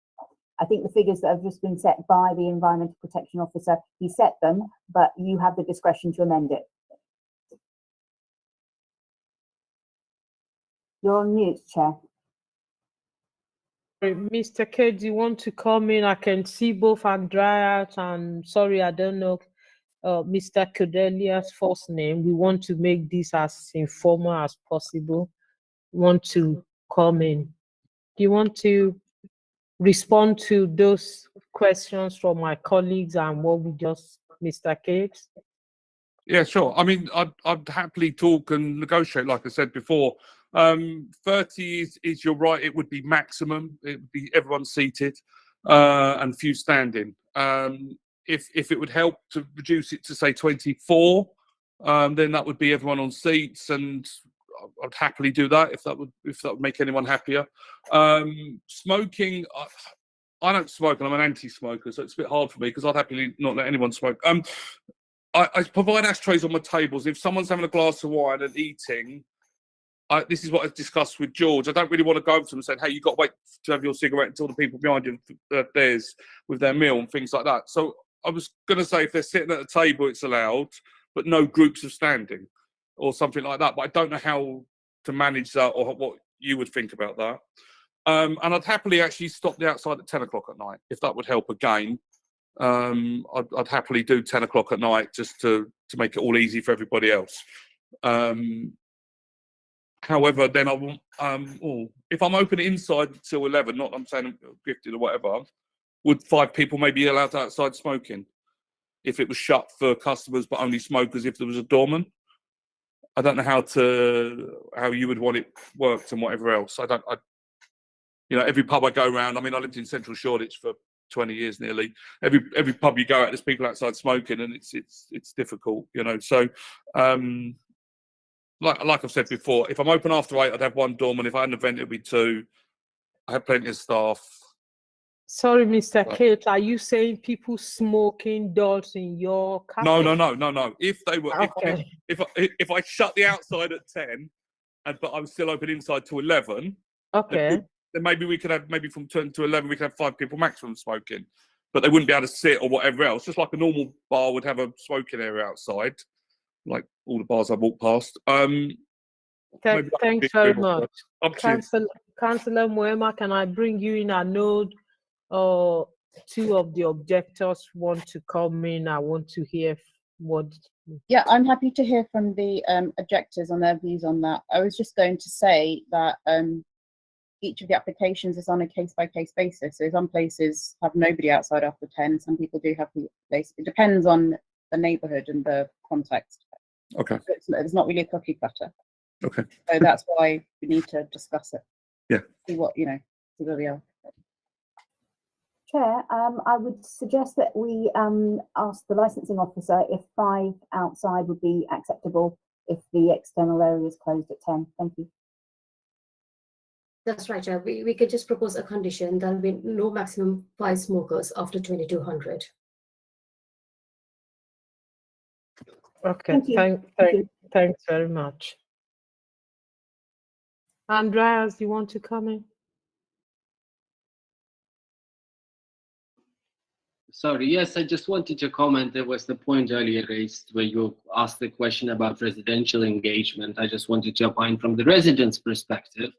I think the figures that have just been set by the Environmental Protection Officer, he set them, but you have the discretion to amend it. You're on mute, Chair. Mr. K, do you want to come in? I can see both Andreas and, sorry, I don't know Mr. Cordelia's first name. We want to make this as informal as possible. Want to come in? Do you want to respond to those questions from my colleagues and what we just, Mr. Cates? yeah, sure. I mean, I'd happily talk and negotiate, like I said before. 30 is you're right, it would be maximum. It would be everyone seated and few standing. If it would help to reduce it to say 24, then that would be everyone on seats, and I'd happily do that if that would make anyone happier. Smoking, I don't smoke and I'm an anti-smoker, so it's a bit hard for me because I'd happily not let anyone smoke. I provide ashtrays on my tables. If someone's having a glass of wine and eating, this is what I discussed with George. I don't really want to go up to them and say, hey, you've got to wait to have your cigarette until the people behind you theirs with their meal and things like that. So I was going to say if they're sitting at a table, it's allowed, but no groups of standing or something like that. But I don't know how to manage that or what you would think about that. And I'd happily actually stop the outside at 10 o'clock at night, if that would help again. I'd happily do 10 o'clock at night just to make it all easy for everybody else. However, then I want, if I'm open inside till 11, not I'm saying I'm gifted or whatever, would 5 people maybe be allowed outside smoking? If it was shut for customers, but only smokers if there was a doorman? I don't know how you would want it worked and whatever else. Every pub I go around, I mean, I lived in Central Shoreditch for 20 years nearly. Every pub you go at, there's people outside smoking, and it's difficult, So, like I've said before, if I'm open after 8, I'd have 1 doorman. If I had an event, it'd be 2. I have plenty of staff. Sorry, Mr. Kate, are you saying people smoking doors in your cafe? No. If they were, okay. if I shut the outside at 10, but I was still open inside till 11. Okay. Then maybe we could have, maybe from 10 to 11, we could have 5 people maximum smoking, but they wouldn't be able to sit or whatever else. Just like a normal bar would have a smoking area outside, like all the bars I walk past. Maybe that would Thanks be very agreeable, much. but up to you. Councillor Muema, can I bring you in? I know two of the objectors want to come in. I want to hear what. Yeah, I'm happy to hear from the objectors on their views on that. I was just going to say that each of the applications is on a case-by-case basis. So some places have nobody outside after 10. Some people do have the place. It depends on the neighbourhood and the context. Okay. So it's not really a cookie cutter. Okay. So that's why we need to discuss it. Yeah. See what, see where we are. Chair, I would suggest that we ask the licensing officer if 5 outside would be acceptable if the external area is closed at 10. Thank you. That's right, Chair. We could just propose a condition that will be no maximum 5 smokers after 2200. Okay. Thank you. Thanks very much. Andreas, you want to come in? Sorry, yes, I just wanted to comment. There was the point earlier raised where you asked the question about residential engagement. I just wanted to opine from the residents' perspective.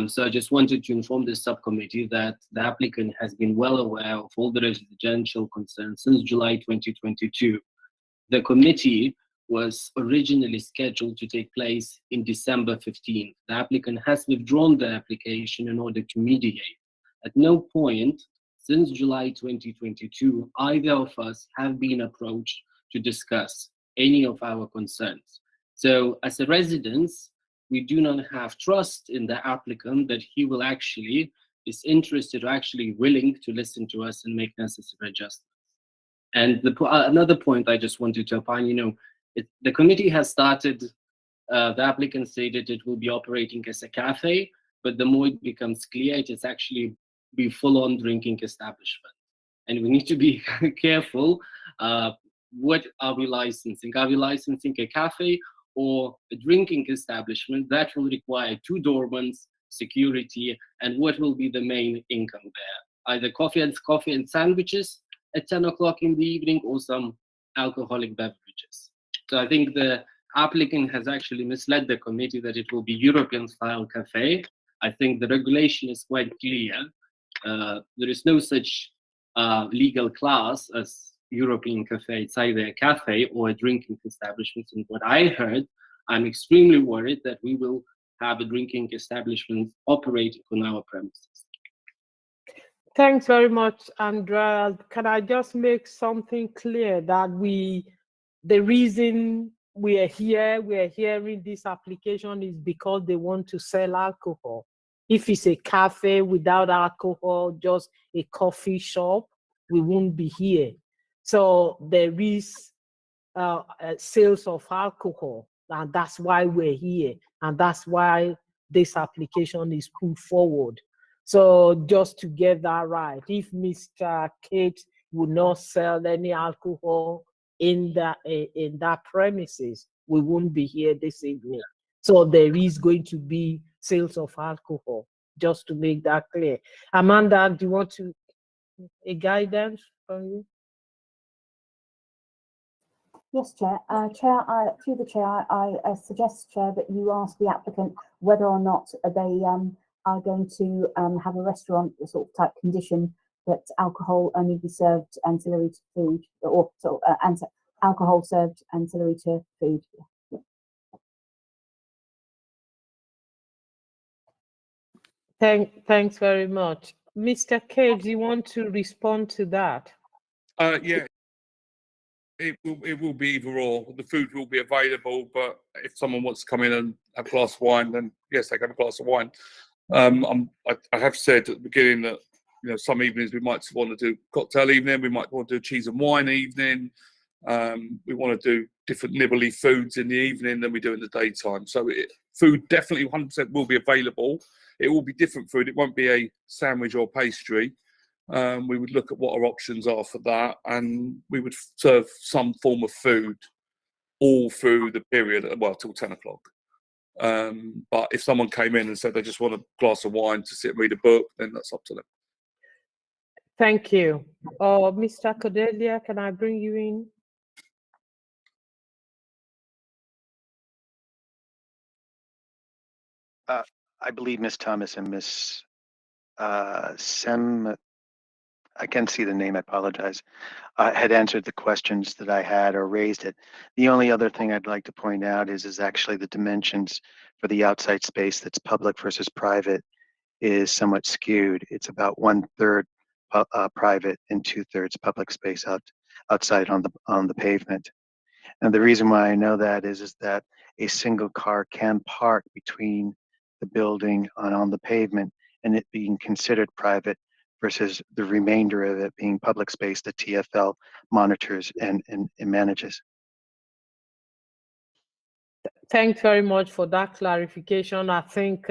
So I just wanted to inform the subcommittee that the applicant has been well aware of all the residential concerns since July 2022. The committee was originally scheduled to take place in December 15th. The applicant has withdrawn the application in order to mediate. At no point since July 2022, either of us have been approached to discuss any of our concerns. So as a residents, we do not have trust in the applicant that he will actually is interested or actually willing to listen to us and make necessary adjustments. And another point I just wanted to opine, the committee has started, the applicant stated it will be operating as a cafe, but the more it becomes clear, it is actually be full-on drinking establishment. And we need to be careful, what are we licensing? Are we licensing a cafe or a drinking establishment? That will require 2 doormans, security, and what will be the main income there? Either coffee and sandwiches at 10 o'clock in the evening or some alcoholic beverages. So I think the applicant has actually misled the committee that it will be European style cafe. I think the regulation is quite clear. There is no such legal class as European cafe. It's either a cafe or a drinking establishment. And what I heard, I'm extremely worried that we will have a drinking establishment operating on our premises. Thanks very much, Andrea. Can I just make something clear that the reason we are hearing this application is because they want to sell alcohol. If it's a cafe without alcohol, just a coffee shop, we won't be here. So there is sales of alcohol, and that's why we're here, and that's why this application is put forward. So just to get that right, if Mr. Kate would not sell any alcohol in that premises, we won't be here this evening. So there is going to be sales of alcohol, just to make that clear. Amanda, do you want a guidance from you? Yes, Chair. Through the Chair, I suggest, Chair, that you ask the applicant whether or not they are going to have a restaurant sort of type condition that alcohol only be served ancillary to food, or alcohol served ancillary to food. Thanks very much. Mr. Cage, do you want to respond to that? Yeah, it will be either or. The food will be available, but if someone wants to come in and have a glass of wine, then yes, they can have a glass of wine. I have said at the beginning that some evenings we might want to do cocktail evening, we might want to do cheese and wine evening. We want to do different nibbly foods in the evening than we do in the daytime. So food definitely 100% will be available. It will be different food. It won't be a sandwich or pastry. We would look at what our options are for that, and we would serve some form of food all through the period, well, till 10 o'clock. But if someone came in and said they just want a glass of wine to sit and read a book, then that's up to them. Thank you. Mr. Cordelia, can I bring you in? I believe Miss Thomas and Miss Sem, I can't see the name, I apologize, had answered the questions that I had or raised it. The only other thing I'd like to point out is actually the dimensions for the outside space that's public versus private is somewhat skewed. It's about 1/3 private and 2/3 public space outside on the pavement. And the reason why I know that is that a single car can park between the building and on the pavement, and it being considered private versus the remainder of it being public space that TfL monitors and manages. Thanks very much for that clarification. I think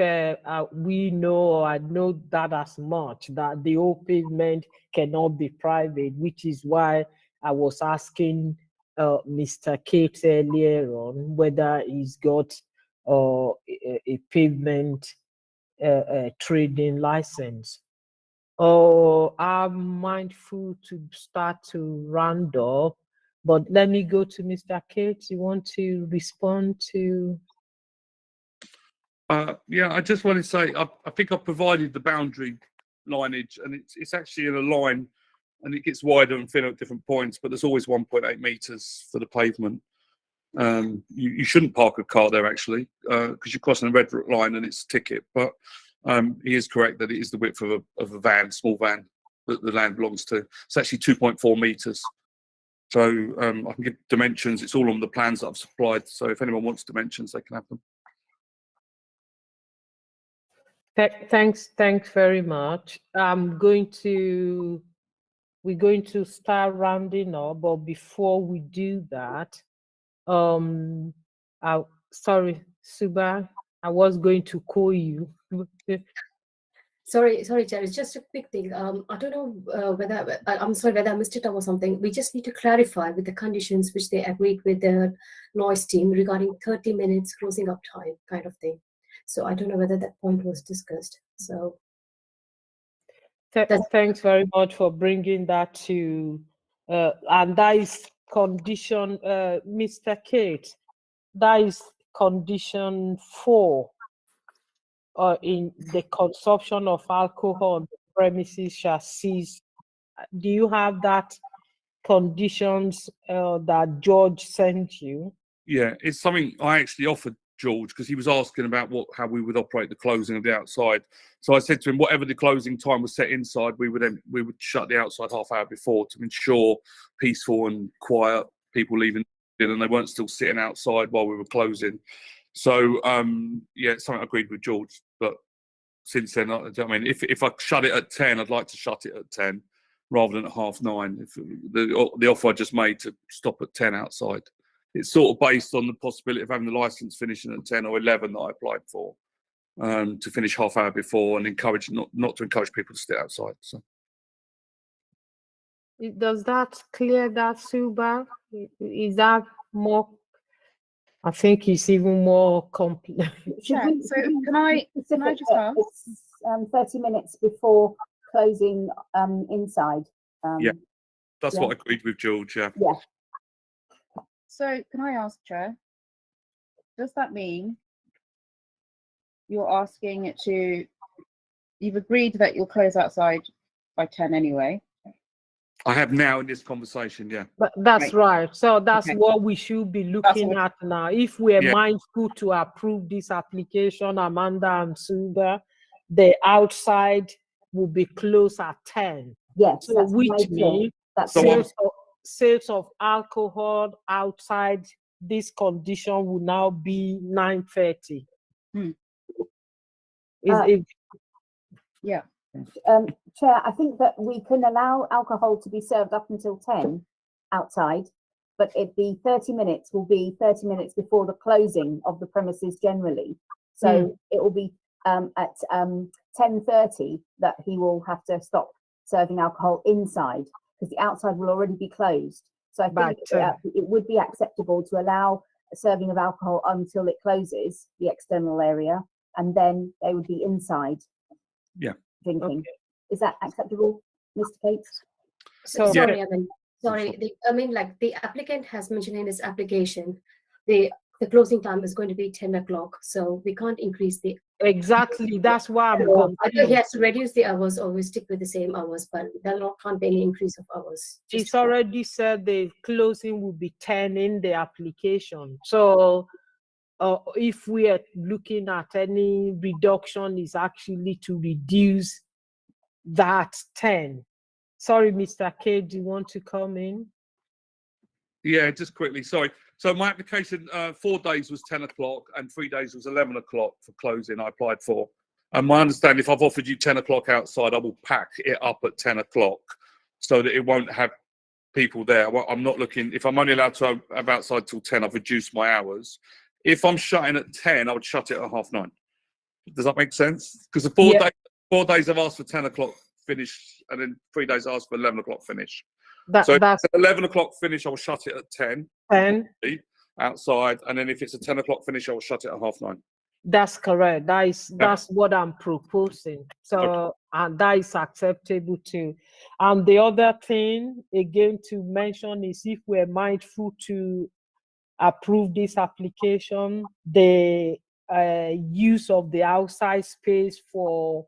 we know, or I know that as much, that the whole pavement cannot be private, which is why I was asking Mr. Cates earlier on whether he's got a pavement trading license. I'm mindful to start to round up, but let me go to Mr. Cates. You want to respond to? Yeah, I just want to say I think I've provided the boundary lineage, and it's actually in a line, and it gets wider and thinner at different points, but there's always 1.8 meters for the pavement. You shouldn't park a car there actually, because you're crossing a red line and it's a ticket. But he is correct that it is the width of a van, small van, that the land belongs to. It's actually 2.4 meters. So I can give dimensions. It's all on the plans that I've supplied. So if anyone wants dimensions, they can have them. Thanks very much. We're going to start rounding up, but before we do that, sorry, Suba, I was going to call you. Sorry, Chair. It's just a quick thing. I don't know whether I'm sorry whether I missed it or something. We just need to clarify with the conditions which they agreed with the noise team regarding 30 minutes closing up time kind of thing. So I don't know whether that point was discussed. So thanks very much for bringing that to, and that is condition, Mr. Cates, that is condition 4. In the consumption of alcohol on the premises shall cease. Do you have that conditions that George sent you? Yeah, it's something I actually offered George because he was asking about how we would operate the closing of the outside. So I said to him, whatever the closing time was set inside, we would shut the outside half hour before to ensure peaceful and quiet people leaving, and they weren't still sitting outside while we were closing. So yeah, it's something I agreed with George. But since then, I mean, if I shut it at 10, I'd like to shut it at 10 rather than at 9:30. If the offer I just made to stop at 10 outside, it's sort of based on the possibility of having the license finishing at 10 or 11 that I applied for, to finish half hour before and encourage not to encourage people to stay outside. So does that clear that, Suba? Is that more? I think it's even more complex. Yeah, so can I just ask? It's 30 minutes before closing inside. Yeah, that's yeah. what I agreed with George. Yeah. Yeah. So can I ask, Chair, does that mean you're asking it to, you've agreed that you'll close outside by 10 anyway? I have now in this conversation, yeah. But that's right. So that's Okay. what we should be looking at now. If we're mindful to approve this application, Amanda and Suba, the outside will be closed at 10. Yes, So which means sales of alcohol outside this condition will now be 9:30. Yeah. Chair, I think that we can allow alcohol to be served up until 10 outside, but the 30 minutes will be 30 minutes before the closing of the premises generally. So it will be at 10:30 that he will have to stop serving alcohol inside because the outside will already be closed. So I think it would be acceptable to allow serving of alcohol until it closes, the external area, and then they would be inside. Yeah. Drinking. Okay. Is that acceptable, Mr. Cates? So- Sorry, I mean, like the applicant has mentioned in his application, the closing time is going to be 10 o'clock, so we can't increase the. Exactly. That's why I'm So either he confused. has to reduce the hours or we stick with the same hours, but there can't be any increase of hours. Just- It's already said the closing will be 10 in the application. So if we are looking at any reduction, is actually to reduce that 10. Sorry, Mr. K, do you want to come in? Yeah, just quickly. Sorry. So my application, 4 days was 10 o'clock and 3 days was 11 o'clock for closing. I applied for. And my understanding, if I've offered you 10 o'clock outside, I will pack it up at 10 o'clock so that it won't have people there. Well, I'm not looking. If I'm only allowed to have outside till 10, I've reduced my hours. If I'm shutting at 10, I would shut it at 9:30. Does that make sense? Because the 4 days I've asked for 10 o'clock finish, and then 3 days I asked for 11 o'clock finish. So if That's it's 11 o'clock finish, I will shut it at 10 10. outside, and then if it's a 10 o'clock finish, I will shut it at 9:30. That's correct. That's what I'm proposing. So and that is acceptable too. And the other thing again to mention is if we're mindful to approve this application, the use of the outside space for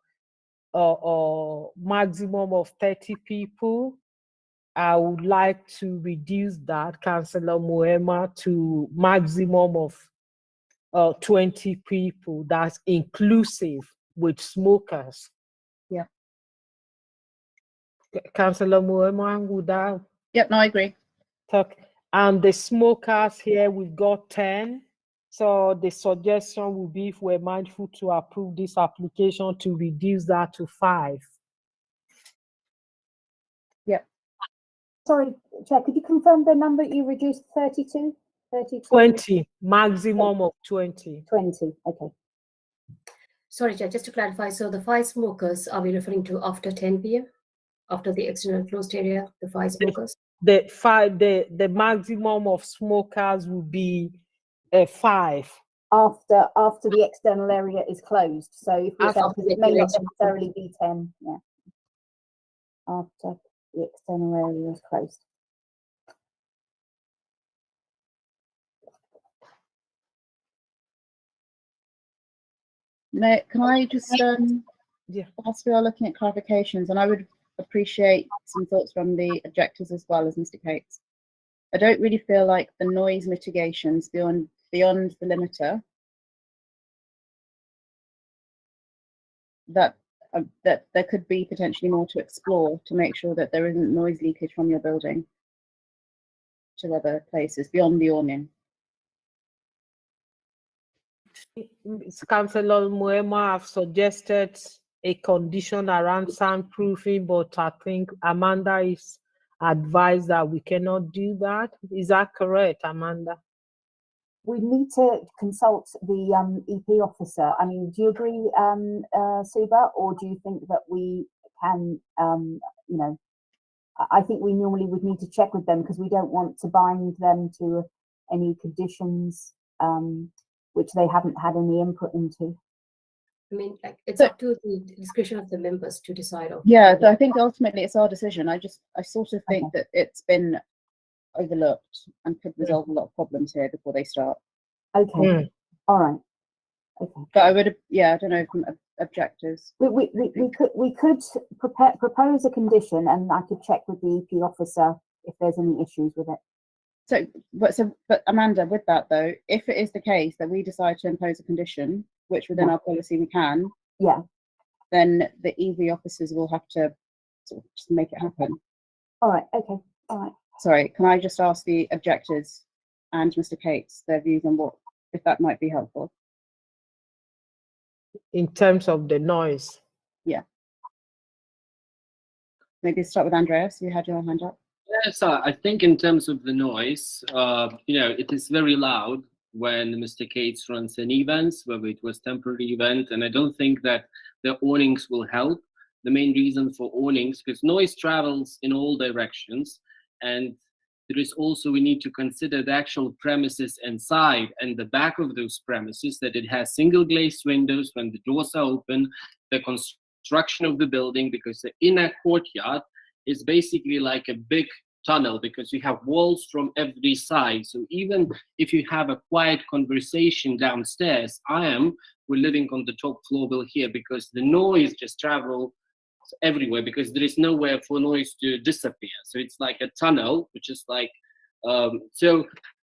maximum of 30 people. I would like to reduce that, Councillor Moema, to maximum of 20 people. That's inclusive with smokers. Yeah. Councillor Moema, would that Yep, no, I agree. talk? And the smokers here, we've got 10. So the suggestion would be, if we're mindful to approve this application, to reduce that to 5. Sorry, Chair, could you confirm the number you reduced 32? 20, maximum of 20. 20, okay. Sorry, Chair, just to clarify, so the 5 smokers, are we referring to after 10 p.m.? After the external closed area, the 5 smokers? The maximum of smokers would be 5. After the external area is closed. So if we said, After because it may not the necessarily be 10, yeah. After the external area is closed. No, can I just Yeah. whilst we are looking at clarifications, and I would appreciate some thoughts from the objectors as well as Mr. Cates. I don't really feel like the noise mitigations beyond the limiter that there could be potentially more to explore to make sure that there isn't noise leakage from your building to other places beyond the awning. Councillor Moema have suggested a condition around soundproofing, but I think Amanda is advised that we cannot do that. Is that correct, Amanda? We need to consult the EP officer. I mean, do you agree, Suba, or do you think that we can, you know, I think we normally would need to check with them because we don't want to bind them to any conditions which they haven't had any input into. I mean, like, it's up to the discretion of the members to decide. Yeah, I think ultimately it's our decision. I sort of think that it's been overlooked and could resolve a lot of problems here before they start. Okay, all right. Okay. But I would, yeah, I don't know from objectors. We could propose a condition, and I could check with the EP officer if there's any issues with it. But Amanda, with that though, if it is the case that we decide to impose a condition, which within our policy we can, yeah, then the EV officers will have to sort of just make it happen. All right. Okay. All right. Sorry, can I just ask the objectors and Mr. Cates their views on what, if that might be helpful? In terms of the noise. Yeah. Maybe start with Andreas. You had your hand up. Yes, I think in terms of the noise, you know, it is very loud when Mr. Cates runs an event, whether it was temporary event, and I don't think that the awnings will help. The main reason for awnings, because noise travels in all directions, and there is also, we need to consider the actual premises inside and the back of those premises, that it has single glazed windows when the doors are open, the construction of the building, because the inner courtyard is basically like a big tunnel, because you have walls from every side. So even if you have a quiet conversation downstairs, we're living on the top floor bill here, because the noise just travels everywhere, because there is nowhere for noise to disappear. So it's like a tunnel, which is like, so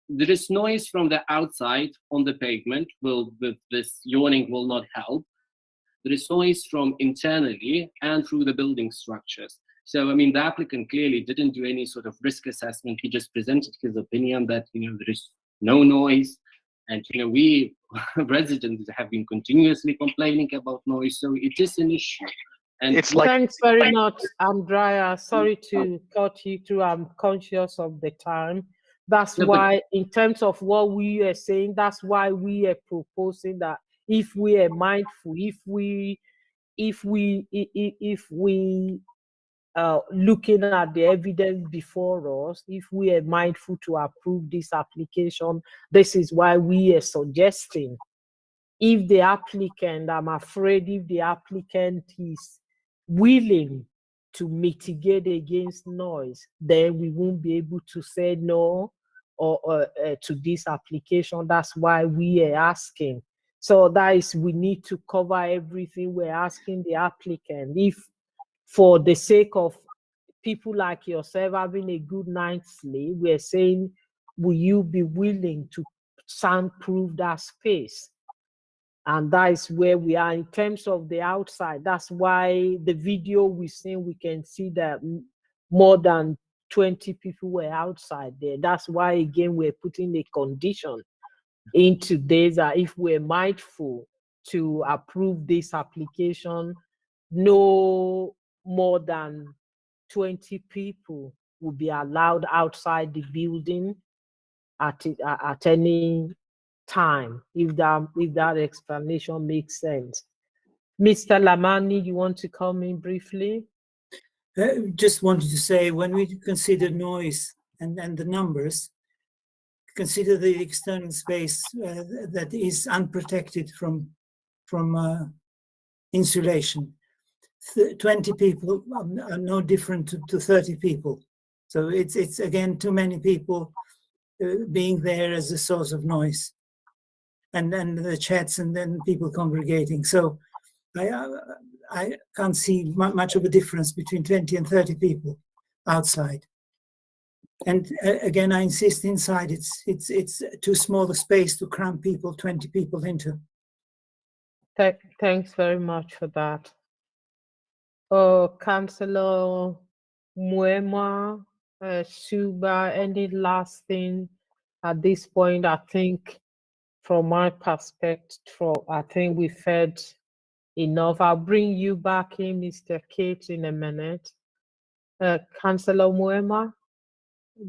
there is noise from the outside on the pavement. With this yawning will not help. There is noise from internally and through the building structures. So, I mean, the applicant clearly didn't do any sort of risk assessment. He just presented his opinion that, there is no noise. And, we residents have been continuously complaining about noise. So it is an issue. And It's like, Thanks very much, Andrea. Sorry to cut you through. I'm conscious of the time. That's No, but- why, in terms of what we are saying, that's why we are proposing that if we are mindful, if we looking at the evidence before us, if we are mindful to approve this application, this is why we are suggesting, if the applicant, I'm afraid if the applicant is willing to mitigate against noise, then we won't be able to say no or to this application. That's why we are asking. So that is, we need to cover everything. We're asking the applicant, if for the sake of people like yourself having a good night's sleep, we're saying, will you be willing to soundproof that space? And that is where we are in terms of the outside. That's why the video we've seen, we can see that more than 20 people were outside there. That's why, again, we're putting a condition into this, that if we're mindful to approve this application, no more than 20 people will be allowed outside the building at any time, if that explanation makes sense. Mr. Lamani, you want to come in briefly? Just wanted to say, when we consider noise and the numbers, consider the external space that is unprotected from insulation. 20 people are no different to 30 people. So it's again too many people being there as a source of noise, and the chats and then people congregating. So I can't see much of a difference between 20 and 30 people outside. And again, I insist, inside it's too small a space to cram 20 people into. Thanks very much for that. Councillor Muema, Suba, any last thing at this point? I think from my perspective, I think we've heard enough. I'll bring you back in, Mr. Kate, in a minute. Councillor Muema,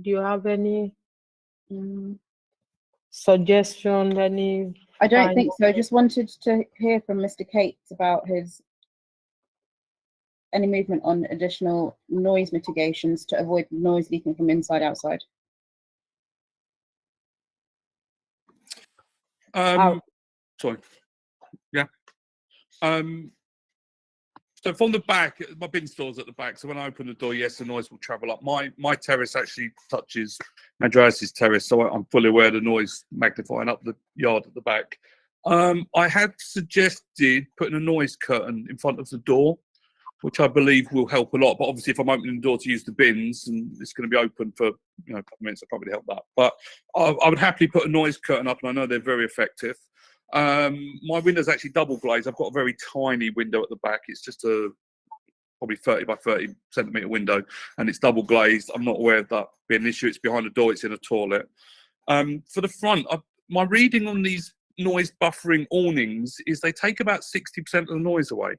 do you have any suggestion? I don't think so. I just wanted to hear from Mr. Cates about any movement on additional noise mitigations to avoid noise leaking from inside outside. Sorry. Yeah. So from the back, my bin store's at the back. So when I open the door, yes, the noise will travel up. My terrace actually touches Andreas's terrace, so I'm fully aware of the noise magnifying up the yard at the back. I had suggested putting a noise curtain in front of the door, which I believe will help a lot. But obviously, if I'm opening the door to use the bins and it's going to be open for a couple of minutes, I can't really help that. But I would happily put a noise curtain up, and I know they're very effective. My window's actually double glazed. I've got a very tiny window at the back. It's just a probably 30 by 30 centimetre window, and it's double glazed. I'm not aware of that being an issue. It's behind the door. It's in a toilet. For the front, my reading on these noise buffering awnings is they take about 60% of the noise away,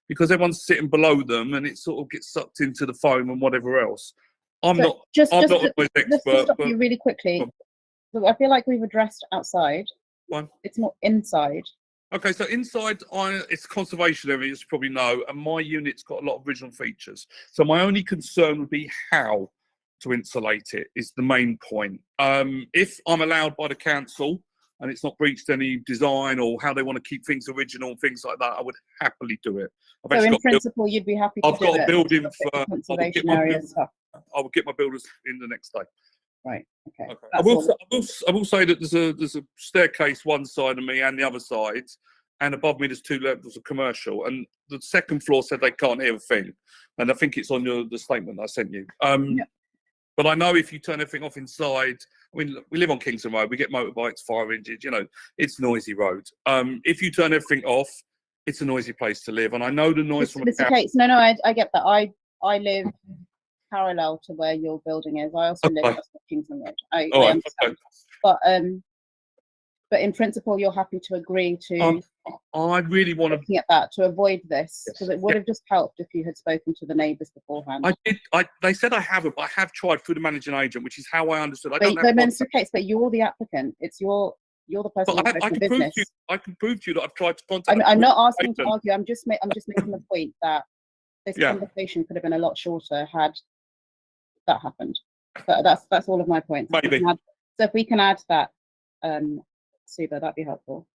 because everyone's sitting below them and it sort of gets sucked into the foam and whatever else. I'm not a noise expert. Let's just stop you really quickly. So I feel like we've addressed outside. One. It's more inside. Okay, so inside, it's conservation area, as you probably know, and my unit's got a lot of original features. So my only concern would be how to insulate it is the main point. If I'm allowed by the council and it's not breached any design or how they want to keep things original and things like that, I would happily do it. So in principle, you'd be happy to I've do got it. a building Look at the for conservation area stuff. I will get my builders in the next day. Right. Okay. Okay. That's all. I will say that there's a staircase one side of me and the other side, and above me there's 2 levels of commercial. And the second floor said they can't hear a thing, and I think it's on the statement I sent you. Yeah. But I know if you turn everything off inside, I mean, we live on Kingston Road, we get motorbikes, fire engines, you know, it's noisy road. If you turn everything off, it's a noisy place to live, and I know the noise from Mr. Cates, no, I get that. I live parallel to where your building is. I also live just off Kingston Road. I understand. But in principle, you're happy to agree to I really want looking at that to avoid this, because it would have just helped if you had spoken to the neighbours beforehand. I did. They said I haven't, but I have tried through the managing agent, which is how I understood. But Mr. Cates, but you're the applicant. You're the person who's I the can business. I can prove to you that I've tried to contact. I'm not asking to argue. I'm just making the point that this conversation could have been a lot shorter had that happened. But that's all of my points. Maybe. So if we can add that, Suba, that'd be helpful.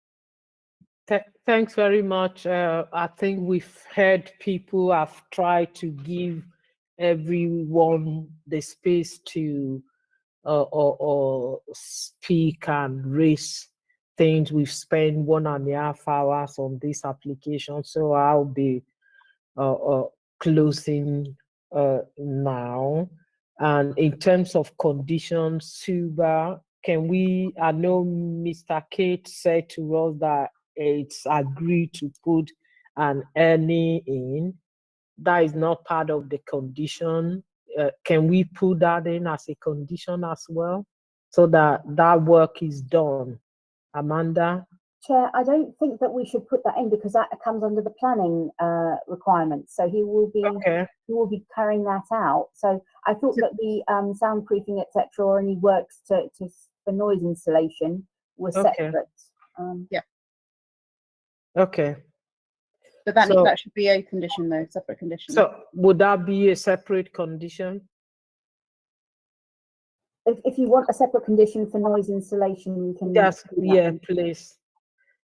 Thanks very much. I think we've heard people have tried to give everyone the space to or speak and raise things. We've spent 1.5 hours on this application, so I'll be closing now. And in terms of conditions, Suba, can we, I know Mr. Kate said to us that it's agreed to put an earning in. That is not part of the condition. Can we put that in as a condition as well, so that that work is done? Amanda? Chair, I don't think that we should put that in because that comes under the planning requirements. So he will be carrying that out. So I thought that the soundproofing, etc., or any works for noise insulation were separate. Yeah. Okay. But that should be a condition, though, separate condition. So would that be a separate condition? If you want a separate condition for noise insulation, you can. Yes, yeah, please.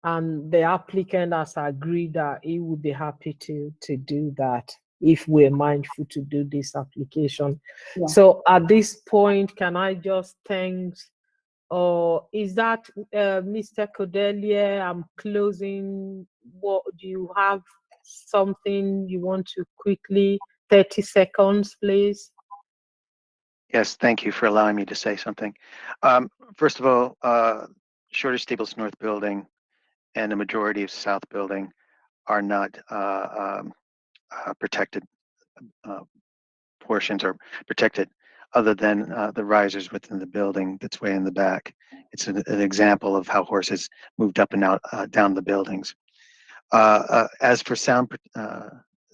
And the applicant has agreed that he would be happy to do that if we're mindful to do this application. Yeah. So at this point, can I just thank, or is that Mr. Cordelia? I'm closing. What do you have? Something you want to quickly? 30 seconds, please. Yes, thank you for allowing me to say something. First of all, Shoreditch Stables North Building and the majority of South Building are not protected. Portions are protected other than the risers within the building that's way in the back. It's an example of how horses moved up and out down the buildings. As for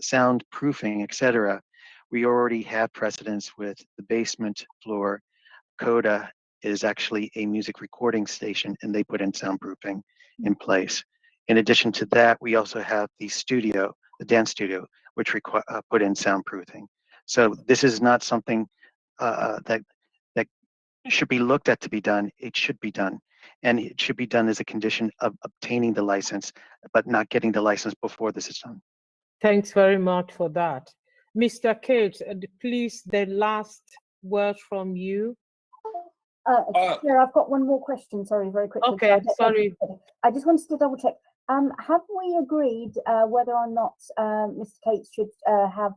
soundproofing, etc., we already have precedence with the basement floor. Coda is actually a music recording station, and they put in soundproofing in place. In addition to that, we also have the studio, the dance studio, which put in soundproofing. So this is not something that should be looked at to be done. It should be done, and it should be done as a condition of obtaining the license, but not getting the license before this is done. Thanks very much for that. Mr. Cage, please, the last word from you. Chair, I've got one more question. Sorry, very quickly. Okay, sorry. I just wanted to double check. Have we agreed whether or not Mr. Cates should have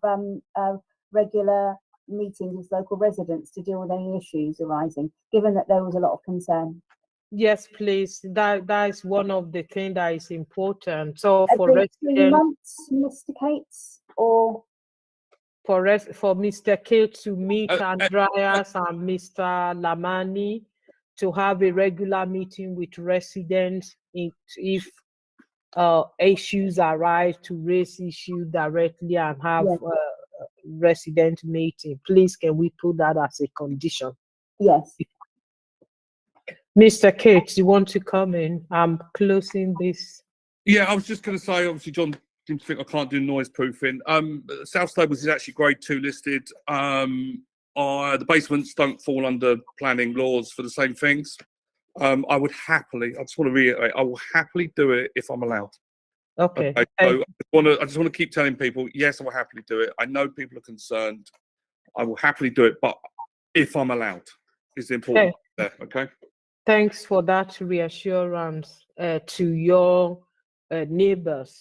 regular meetings with local residents to deal with any issues arising, given that there was a lot of concern? Yes, please. That is one of the things that is important. So for Every 3 residents, months, Mr. Cates, or for Mr. Cates to meet Andreas and Mr. Lamani to have a regular meeting with residents if issues arise, to raise issues directly and have resident meeting. Please, can we put that as a condition? Yes. Mr. Cates, you want to come in? I'm closing this. Yeah, I was just going to say, obviously, John seems to think I can't do noise proofing. South Stables is actually grade 2 listed. the basements don't fall under planning laws for the same things. I would happily, I just want to reiterate, I will happily do it if I'm allowed. Okay. Okay, so I just want to keep telling people, yes, I will happily do it. I know people are concerned. I will happily do it, but if I'm allowed is the important there, okay? Thanks for that reassurance to your neighbors.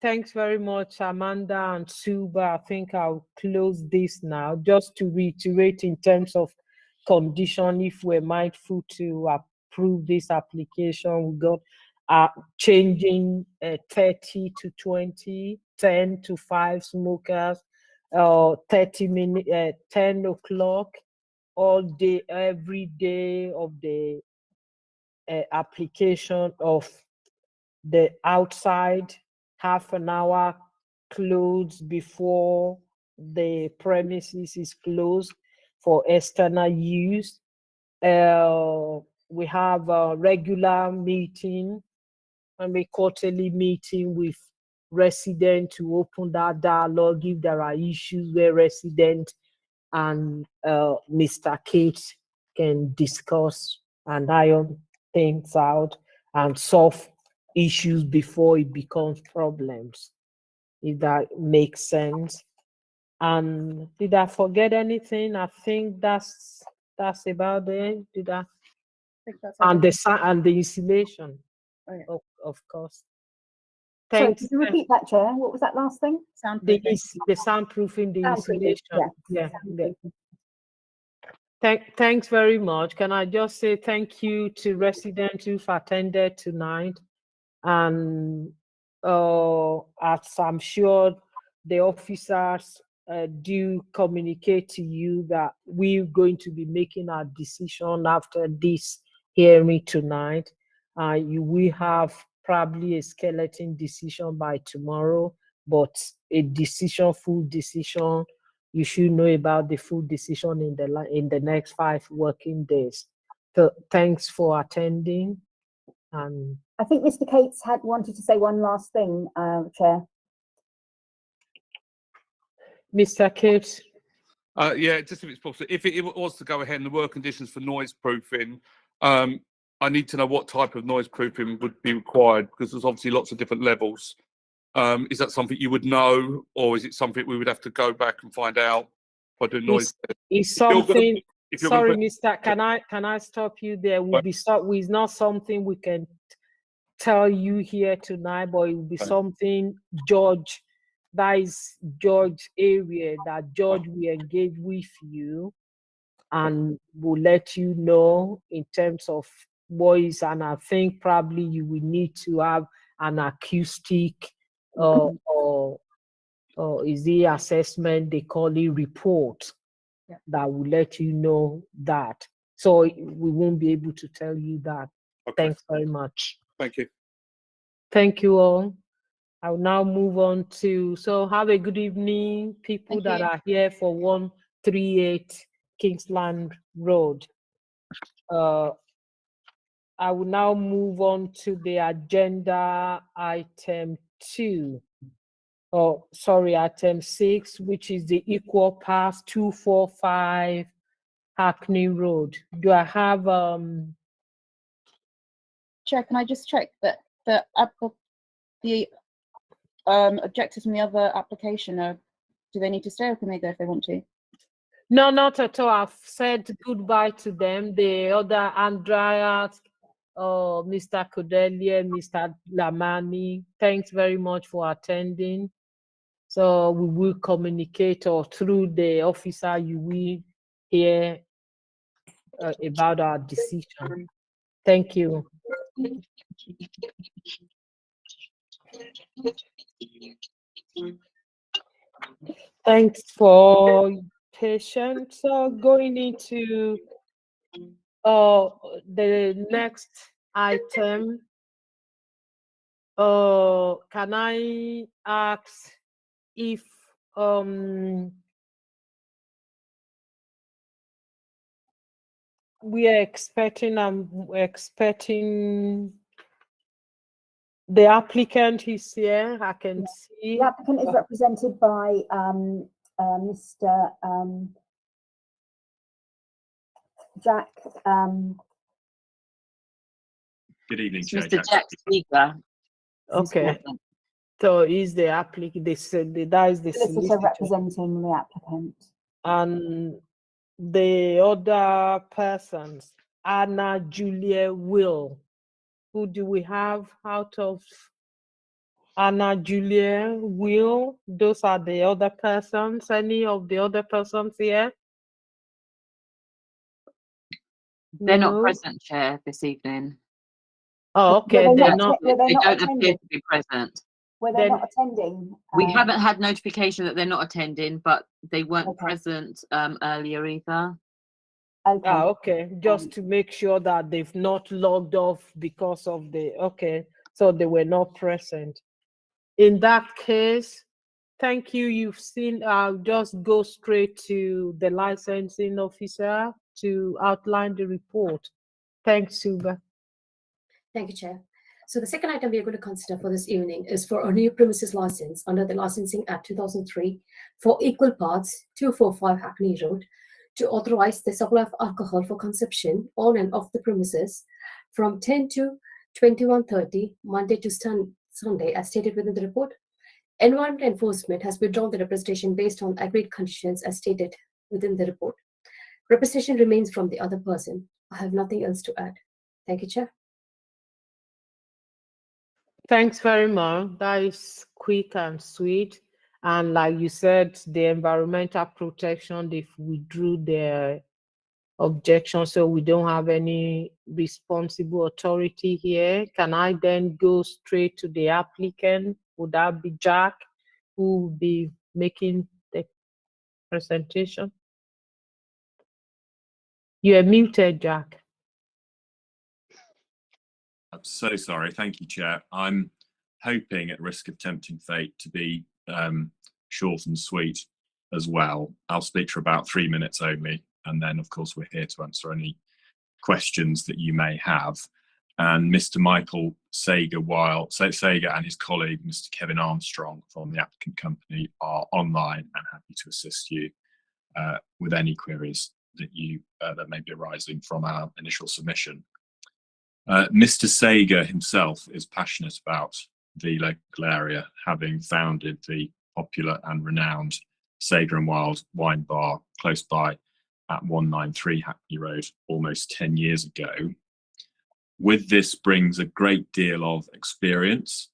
Thanks very much, Amanda and Suba. I think I'll close this now. Just to reiterate in terms of condition, if we're mindful to approve this application, we got changing 30 to 20, 10 to 5 smokers, 30 minutes, 10 o'clock, all day, every day of the application of the outside, half an hour closed before the premises is closed for external use. We have a regular meeting and a quarterly meeting with residents to open that dialogue if there are issues where residents and Mr. Cates can discuss and iron things out and solve issues before it becomes problems, if that makes sense. And did I forget anything? I think that's about it. Did I? think that's And everything. the installation, Oh, yeah. of course. Sorry, Thanks. could you repeat that, Chair? What was that last thing? Soundproofing. The soundproofing, the Soundproofing, installation. Yeah. Soundproofing. Thanks very much. Can I just say thank you to residents who've attended tonight, and as I'm sure the officers do communicate to you that we're going to be making our decision after this hearing tonight. You will have probably a skeleton decision by tomorrow, but a decision, full decision, you should know about the full decision in the next 5 working days. So thanks for attending. And I think Mr. Cates had wanted to say one last thing, Chair. Mr. Cates. Yeah, just if it's possible, if it was to go ahead and the work conditions for noise proofing, I need to know what type of noise proofing would be required, because there's obviously lots of different levels. Is that something you would know, or is it something we would have to go back and find out by doing noise? Is something. Sorry, put, Mr. Can I stop you there? Will be it's not something we can tell you here tonight, but it will be something George, that is George area that George will engage with you and will let you know in terms of what is, and I think probably you will need to have an acoustic or is the assessment, they call it report, that will let you know that. So we won't be able to tell you that. Okay. Thanks very much. Thank you. Thank you all. I'll now move on to, so have a good evening, people that are here for 138 Kingsland Road. I will now move on to the agenda item 2. Oh, sorry, item 6, which is the Equal Pass 245 Hackney Road. Do I have Chair, can I just check that the objectives from the other application are, do they need to stay or can they go if they want to? No, not at all. I've said goodbye to them. The other Andreas, Mr. Cordelia, Mr. Lamani, thanks very much for attending. So we will communicate, or through the officer, you will hear about our decision. Thank you. Thanks for patience. So going into the next item, can I ask if we are expecting, the applicant is here, I can see. The applicant is represented by Mr. Jack, Good evening, It's Chair. Mr. Jack Seeger. Okay. So is the applicant, that is the solicitor solicitor, representing the applicant. and the other persons, Anna Julia Will. Who do we have out of Anna Julia Will? Those are the other persons. Any of the other persons here? They're not No? present, Chair, this evening. Oh, okay. Were they They're not not. Were they They not don't appear attending? to be present. Were they Then- not attending? We haven't had notification that they're not attending, but they weren't Okay. present earlier either. Okay. Okay. Just to make sure that they've not logged off because of the, okay. So they were not present. In that case, thank you. You've seen, I'll just go straight to the licensing officer to outline the report. Thanks, Suba. Thank you, Chair. So the second item we are going to consider for this evening is for a new premises license under the Licensing Act 2003 for Equal Parts 245 Hackney Road to authorize the supply of alcohol for consumption on and off the premises from 10 to 21:30 Monday to Sunday as stated within the report. Environment Enforcement has withdrawn the representation based on agreed conditions as stated within the report. Representation remains from the other person. I have nothing else to add. Thank you, Chair. Thanks very much. That is quick and sweet. And like you said, the environmental protection, they withdrew their objection, so we don't have any responsible authority here. Can I then go straight to the applicant? Would that be Jack, who will be making the presentation? You are muted, Jack. I'm so sorry. Thank you, Chair. I'm hoping, at risk of tempting fate, to be short and sweet as well. I'll speak for about 3 minutes only, and then, of course, we're here to answer any questions that you may have. And Mr. Michael Sager and his colleague, Mr. Kevin Armstrong from the applicant company, are online and happy to assist you with any queries that that may be arising from our initial submission. Mr. Sager himself is passionate about the local area, having founded the popular and renowned Sager and Wild wine bar close by at 193 Hackney Road almost 10 years ago. With this brings a great deal of experience,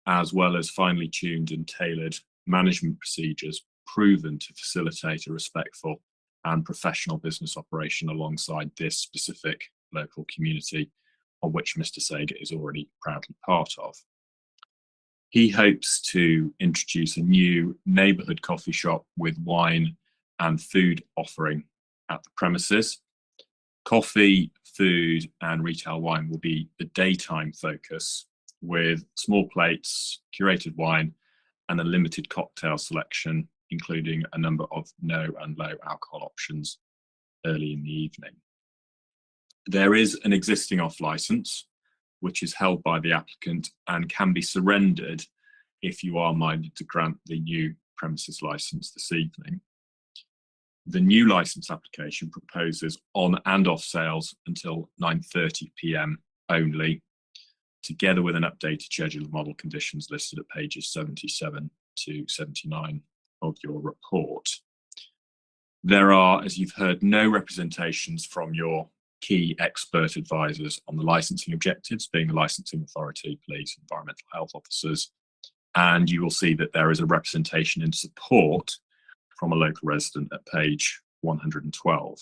as well as finely tuned and tailored management procedures proven to facilitate a respectful and professional business operation alongside this specific local community, of which Mr. Sager is already proudly part of. He hopes to introduce a new neighbourhood coffee shop with wine and food offering at the premises. Coffee, food and retail wine will be the daytime focus, with small plates, curated wine and a limited cocktail selection, including a number of no and low alcohol options early in the evening. There is an existing off licence, which is held by the applicant and can be surrendered if you are minded to grant the new premises licence this evening. The new licence application proposes on and off sales until 9:30 p.m. only, together with an updated schedule of model conditions listed at pages 77 to 79 of your report. There are, as you've heard, no representations from your key expert advisors on the licensing objectives, being the licensing authority, police, environmental health officers, and you will see that there is a representation in support from a local resident at page 112.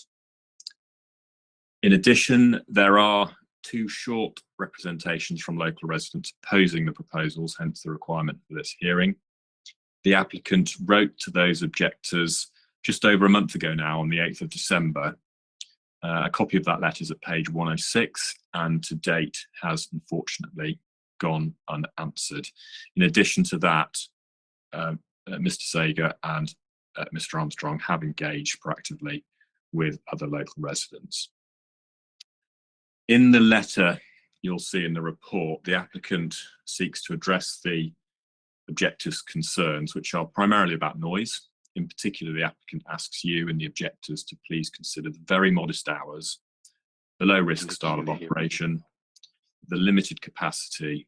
In addition, there are 2 short representations from local residents opposing the proposals, hence the requirement for this hearing. The applicant wrote to those objectors just over a month ago now, on the 8th of December. A copy of that letter is at page 106 and to date has unfortunately gone unanswered. In addition to that, Mr. Sager and Mr. Armstrong have engaged proactively with other local residents. In the letter you'll see in the report, the applicant seeks to address the objectors' concerns, which are primarily about noise. In particular, the applicant asks you and the objectors to please consider the very modest hours the low risk style of operation, the limited capacity,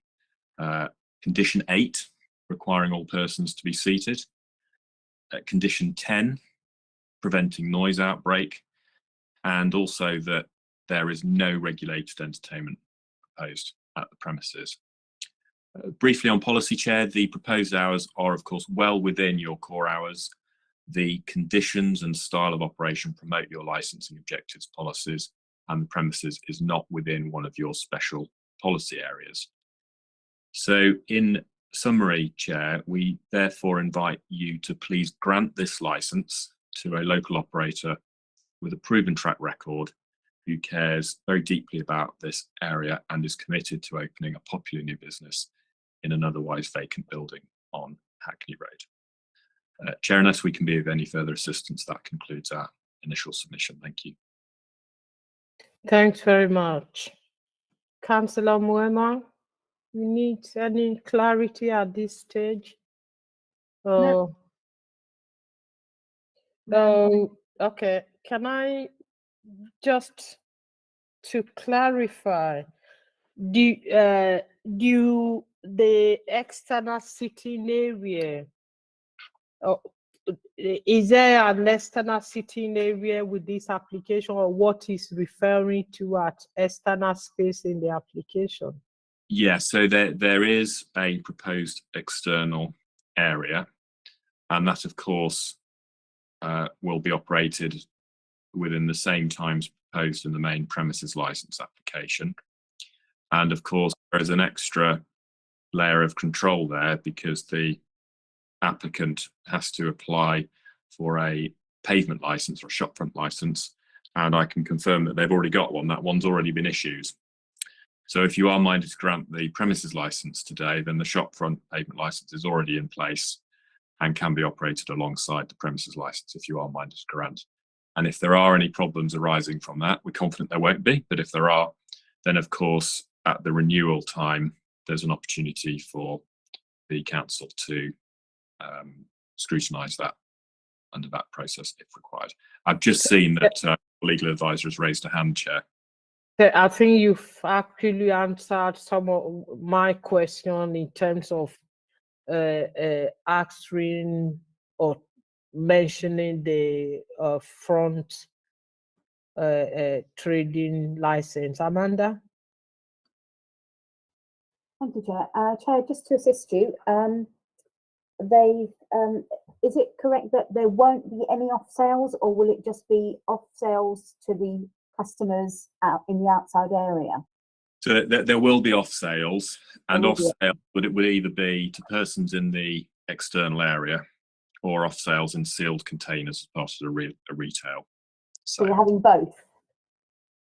condition 8, requiring all persons to be seated, condition 10, preventing noise outbreak, and also that there is no regulated entertainment proposed at the premises. Briefly on policy, Chair, the proposed hours are of course well within your core hours. The conditions and style of operation promote your licensing objectives, policies, and the premises is not within one of your special policy areas. So in summary, Chair, we therefore invite you to please grant this license to a local operator with a proven track record who cares very deeply about this area and is committed to opening a popular new business in an otherwise vacant building on Hackney Road. Chair, unless we can be of any further assistance, that concludes our initial submission. Thank you. Thanks very much. Councillor Mwema, you need any clarity at this stage? No. Okay, can I just to clarify, the external sitting area, is there an external sitting area with this application, or what is referring to at external space in the application? Yeah, so there is a proposed external area, and that of course will be operated within the same times proposed in the main premises license application. And of course, there is an extra layer of control there because the applicant has to apply for a pavement license or shopfront license, and I can confirm that they've already got one. That one's already been issued. So if you are minded to grant the premises license today, then the shopfront pavement license is already in place and can be operated alongside the premises license if you are minded to grant. And if there are any problems arising from that, we're confident there won't be, but if there are, then of course at the renewal time there's an opportunity for the council to scrutinise that under that process if required. I've just seen that legal advisor has raised a hand, Chair. I think you've actually answered some of my question in terms of answering or mentioning the front trading license. Amanda? Thank you, Chair. Chair, just to assist you, is it correct that there won't be any off sales, or will it just be off sales to the customers out in the outside area? So there will be off sales, and off sales would either be to persons in the external area or off sales in sealed containers as part of a retail. So you're having both?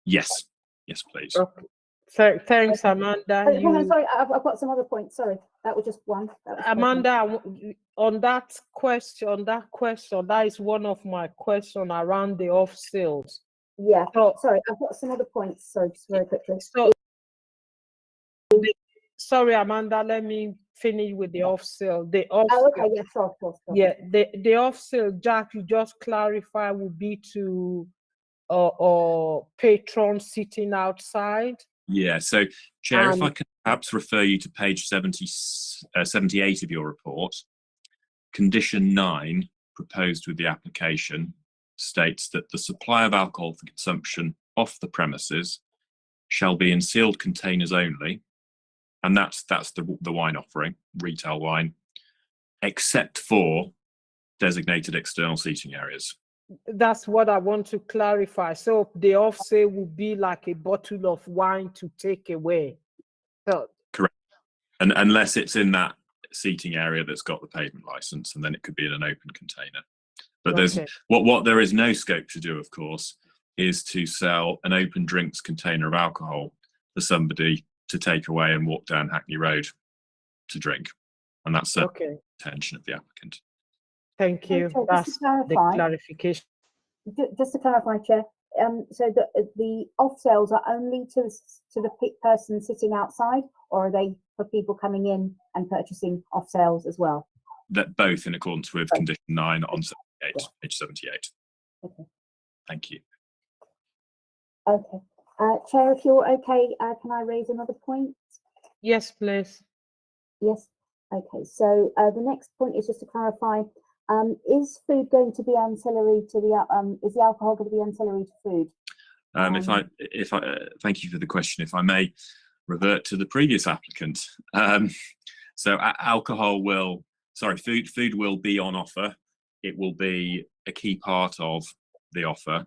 Yes, yes, please. Okay. So, thanks, Amanda. Sorry, I've got some other points. Sorry, that was just one. Amanda, on that question, that is one of my questions around the off sales. Yeah. So, sorry, I've got some other points. Sorry, just very quickly. Sorry, Amanda. Let me finish with the off sale. The off. Oh, okay. Yeah. Sure. Yeah. The off sale, Jack, you just clarify, would be to or patrons sitting outside. Yeah, so Chair, if I can perhaps refer you to page 78 of your report. Condition 9, proposed with the application, states that the supply of alcohol for consumption off the premises shall be in sealed containers only, and that's the wine offering, retail wine, except for designated external seating areas. That's what I want to clarify. So the off sale would be like a bottle of wine to take away. So correct, and unless it's in that seating area that's got the pavement license, and then it could be in an open container. But there's what there is no scope to do, of course, is to sell an open drinks container of alcohol for somebody to take away and walk down Hackney Road to drink, and that's the intention of the applicant. Thank you. Okay, that's the clarification. Just to clarify, Chair. So the off sales are only to the person sitting outside, or are they for people coming in and purchasing off sales as well? That both in accordance with condition 9 on 78, page 78. Okay. Thank you. Okay. Chair, if you're okay, can I raise another point? Yes, please. Yes. Okay. So the next point is just to clarify: is food going to be ancillary to the? Is the alcohol going to be ancillary to food? If I thank you for the question. If I may revert to the previous applicant, so food will be on offer. It will be a key part of the offer,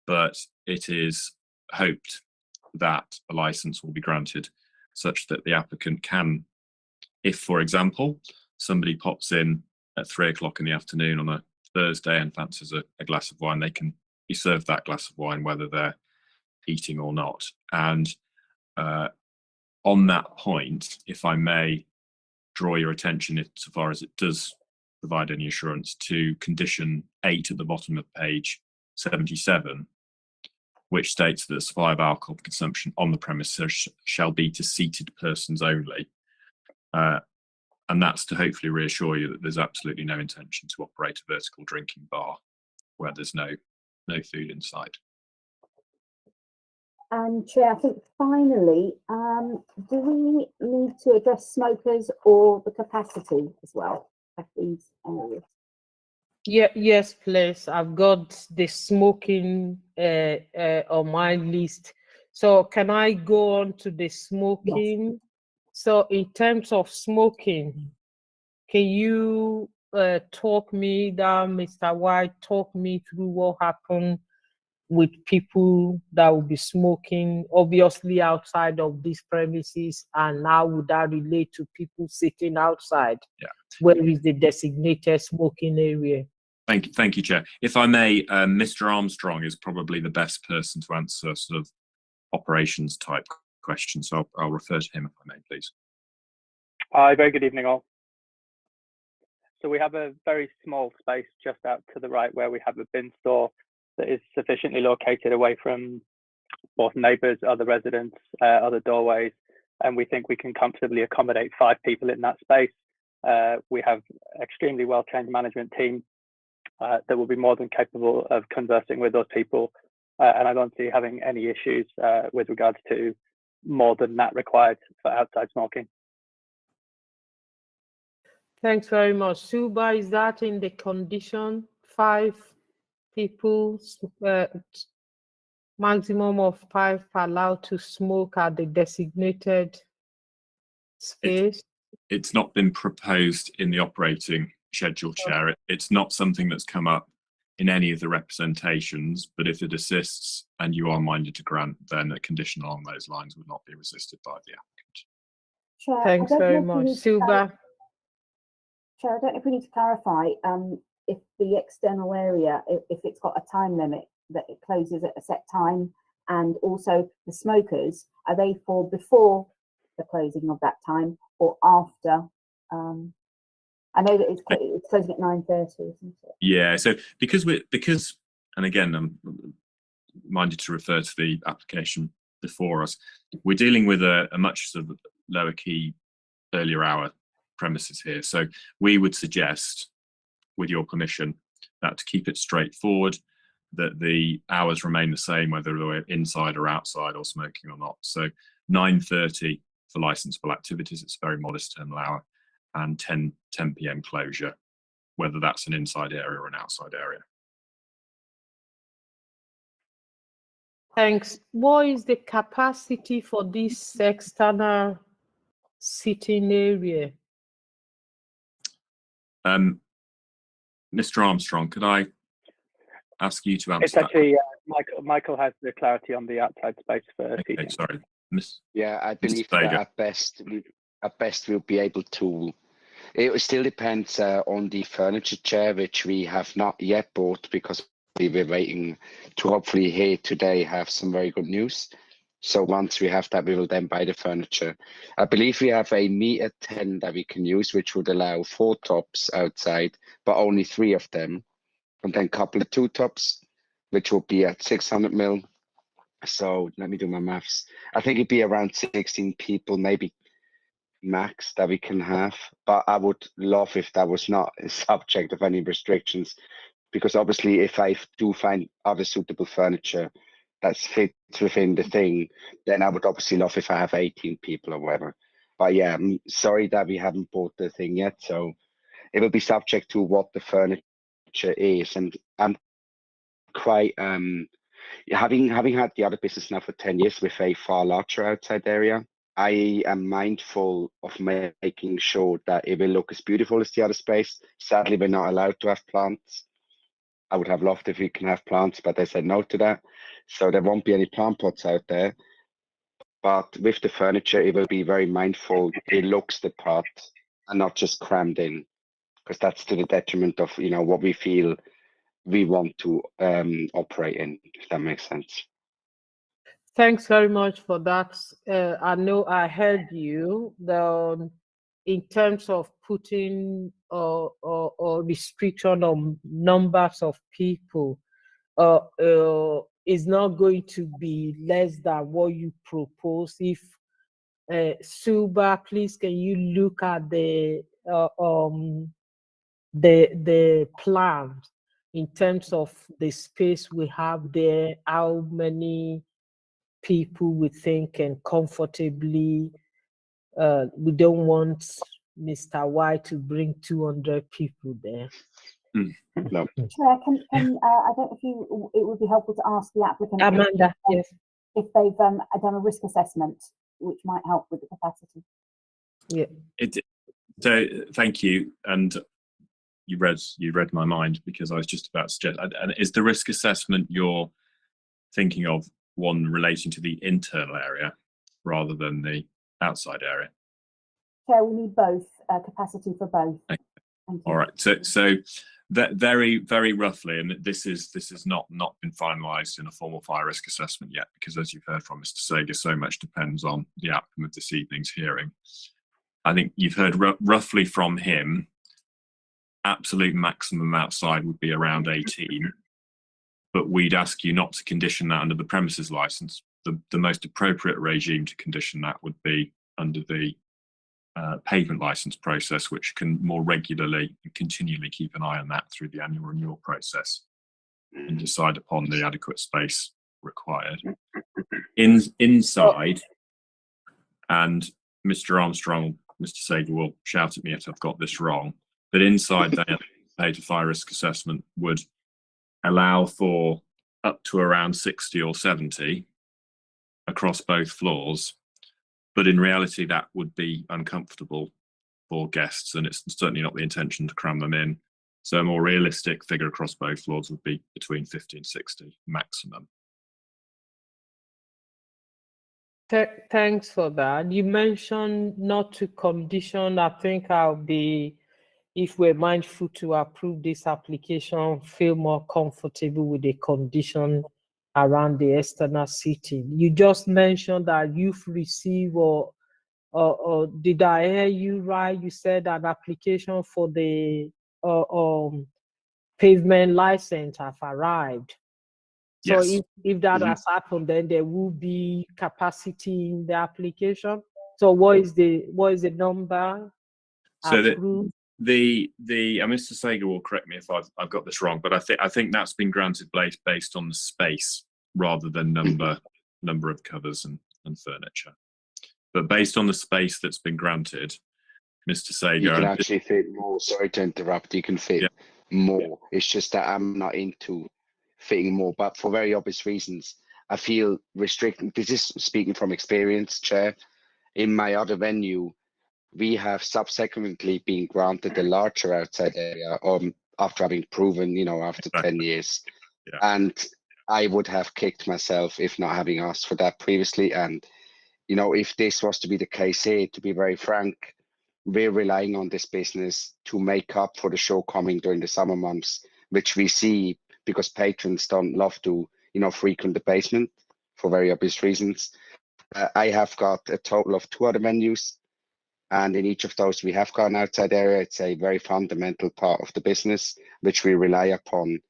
but it is hoped that a license will be granted such that the applicant can, if, for example, somebody pops in at 3 o'clock in the afternoon on a Thursday and fancies a glass of wine, they can be served that glass of wine whether they're eating or not. And on that point, if I may draw your attention, so far as it does provide any assurance, to condition 8 at the bottom of page 77, which states that the supply of alcohol consumption on the premises shall be to seated persons only. And that's to hopefully reassure you that there's absolutely no intention to operate a vertical drinking bar where there's no food inside. And Chair, I think finally, do we need to address smokers or the capacity as well at these areas? Yeah, yes, please. I've got the smoking on my list. So can I go on to the smoking? Yes. So in terms of smoking, can you talk me down, Mr. White, talk me through what happened with people that will be smoking, obviously outside of these premises, and how would that relate to people sitting outside? Yeah. Where is the designated smoking area? Thank you, Chair. If I may, Mr. Armstrong is probably the best person to answer sort of operations type questions, so I'll refer to him if I may, please. Hi, very good evening all. So we have a very small space just out to the right where we have a bin store that is sufficiently located away from both neighbours, other residents, other doorways, and we think we can comfortably accommodate 5 people in that space. We have extremely well-trained management team that will be more than capable of conversing with those people, and I don't see having any issues with regards to more than that required for outside smoking. Thanks very much. Suba, is that in the condition 5 people, maximum of 5 allowed to smoke at the designated space? It's not been proposed in the operating schedule, Chair. It's not something that's come up in any of the representations, but if it assists and you are minded to grant, then a condition along those lines would not be resisted by the applicant. Chair, thanks very much. Suba. Chair, I don't know if we need to clarify if the external area, if it's got a time limit that it closes at a set time, and also the smokers, are they for before the closing of that time or after? I know that it's closing at 9:30, isn't it? Yeah, so because and again, I'm minded to refer to the application before us, we're dealing with a much sort of lower key, earlier hour premises here. So we would suggest, with your permission, that to keep it straightforward, that the hours remain the same whether they're inside or outside or smoking or not. So 9:30 for licensable activities, it's a very modest terminal hour, and 10 p.m. closure, whether that's an inside area or an outside area. Thanks. What is the capacity for this external sitting area? Mr. Armstrong, could I ask you to answer it's actually Michael has the clarity on the outside space for seating. Sorry, Yeah, I believe that at best we'll be able to. It still depends on the furniture, Chair, which we have not yet bought because we were waiting to hopefully here today have some very good news. So once we have that, we will then buy the furniture. I believe we have a meter 10 that we can use, which would allow 4 tops outside, but only 3 of them. And then couple of 2 tops, which will be at 600 mil. So let me do my maths. I think it'd be around 16 people, maybe max, that we can have. But I would love if that was not a subject of any restrictions, because obviously if I do find other suitable furniture, that fits within the thing, then I would obviously love if I have 18 people or whatever. But yeah, I'm sorry that we haven't bought the thing yet. So it will be subject to what the furniture is. And I'm quite having had the other business now for 10 years with a far larger outside area, I am mindful of making sure that it will look as beautiful as the other space. Sadly, we're not allowed to have plants. I would have loved if we can have plants, but they said no to that. So there won't be any plant pots out there. But with the furniture, it will be very mindful. It looks the part and not just crammed in, because that's to the detriment of, you know, what we feel we want to operate in, if that makes sense. Thanks very much for that. I know I heard you. In terms of putting a restriction on numbers of people, is not going to be less than what you propose. If Suba, please, can you look at the plan in terms of the space we have there, how many people we think can comfortably, we don't want Mr. Y to bring 200 people there. No. Chair, I don't know if it would be helpful to ask the applicant Amanda, yes, if they've done a risk assessment, which might help with the capacity. yeah. So thank you, and you read my mind, because I was just about to suggest. And is the risk assessment you're thinking of one relating to the internal area rather than the outside area? Chair, we need both, capacity for both. Okay. Thank you. All right. So that very roughly, and this is not been finalised in a formal fire risk assessment yet, because as you've heard from Mr. Sager, so much depends on the outcome of this evening's hearing. I think you've heard roughly from him. Absolute maximum outside would be around 18, but we'd ask you not to condition that under the premises license. The most appropriate regime to condition that would be under the pavement license process, which can more regularly and continually keep an eye on that through the annual renewal process and decide upon the adequate space required. Inside, and Mr. Armstrong, Mr. Sager will shout at me if I've got this wrong, but inside that paved fire risk assessment would allow for up to around 60 or 70 across both floors. But in reality, that would be uncomfortable for guests, and it's certainly not the intention to cram them in. So a more realistic figure across both floors would be between 50 and 60 maximum. Thanks for that. You mentioned not to condition. I think if we're mindful to approve this application, feel more comfortable with the condition around the external seating. You just mentioned that you've received, or did I hear you right? You said an application for the pavement license have arrived. So Yes. if that has happened, then there will be capacity in the application. So what is the number? So approved? Mr. Sager will correct me if I've got this wrong, but I think that's been granted based on the space rather than number of covers and furniture. But based on the space that's been granted, Mr. Sager, you can actually fit more. Sorry to interrupt. You can fit more. It's just that I'm not into fitting more, but for very obvious reasons. I feel restricted. This is speaking from experience, Chair. In my other venue, we have subsequently been granted a larger outside area after having proven, after 10 years. Yeah. And I would have kicked myself if not having asked for that previously. And, if this was to be the case here, to be very frank, we're relying on this business to make up for the shortcoming during the summer months, which we see because patrons don't love to, frequent the basement for very obvious reasons. I have got a total of 2 other venues. And in each of those, we have got an outside area. It's a very fundamental part of the business, which we rely upon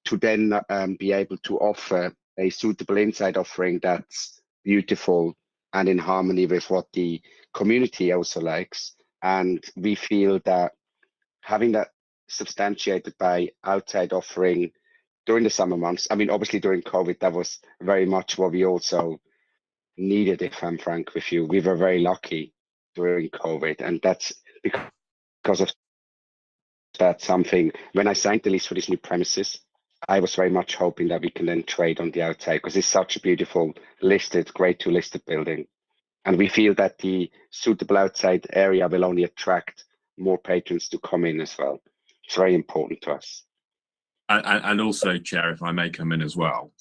to then be able to offer a suitable inside offering that's beautiful and in harmony with what the community also likes. And we feel that having that substantiated by outside offering during the summer months. I mean, obviously during COVID, that was very much what we also needed, if I'm frank with you. We were very lucky during COVID, and that's because of that something. When I signed the lease for these new premises, I was very much hoping that we can then trade on the outside, because it's such a beautiful listed, grade 2 listed building. And we feel that the suitable outside area will only attract more patrons to come in as well. It's very important to us. And also, Chair, if I may come in as well,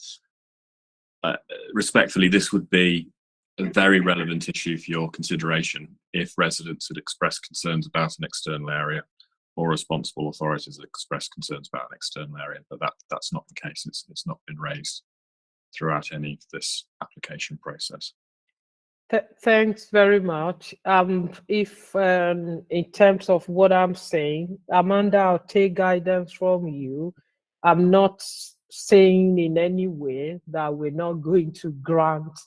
respectfully, this would be a very relevant issue for your consideration if residents had expressed concerns about an external area, or responsible authorities had expressed concerns about an external area. But that's not the case. It's not been raised throughout any of this application process. Thanks very much. If in terms of what I'm saying, Amanda, I'll take guidance from you. I'm not saying in any way that we're not going to grant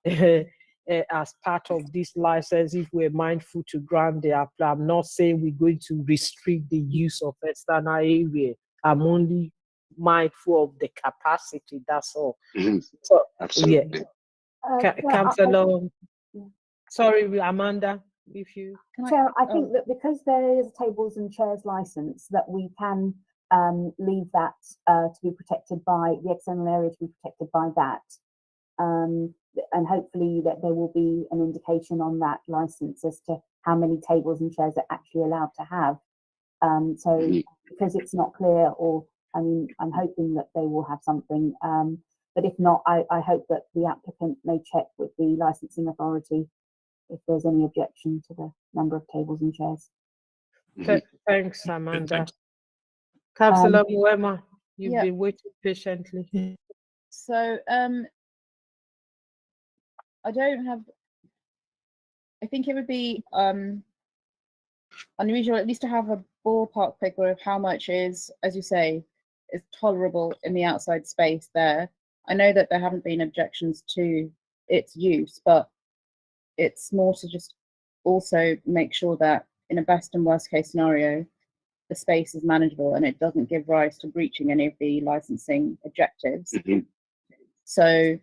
as part of this license, if we're mindful to grant the apply. I'm not saying we're going to restrict the use of external area. I'm only mindful of the capacity, that's all. So, absolutely. Yeah. Councillor, sorry, Amanda, if you... Chair, I think that because there is a tables and chairs license, that we can leave that to be protected by the external area, to be protected by that. And hopefully that there will be an indication on that license as to how many tables and chairs are actually allowed to have. So because it's not clear, or I mean, I'm hoping that they will have something. But if not, I hope that the applicant may check with the licensing authority if there's any objection to the number of tables and chairs. Thanks, Amanda. Councillor Muema, you've been waiting patiently. So I think it would be unusual at least to have a ballpark figure of how much is, as you say, is tolerable in the outside space there. I know that there haven't been objections to its use, but it's more to just also make sure that in a best and worst case scenario, the space is manageable and it doesn't give rise to breaching any of the licensing objectives. So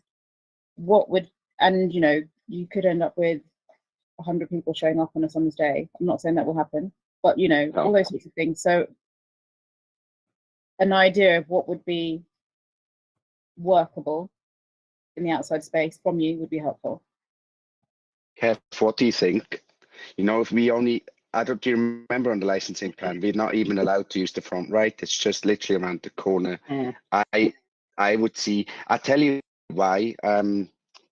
what would, and you know, you could end up with 100 people showing up on a summer's day. I'm not saying that will happen, but you know, all those sorts of things. So an idea of what would be workable in the outside space from you would be helpful. Kev, what do you think? You know, if we only, do you remember on the licensing plan, we're not even allowed to use the front right? It's just literally around the corner. I would see, I'll tell you why,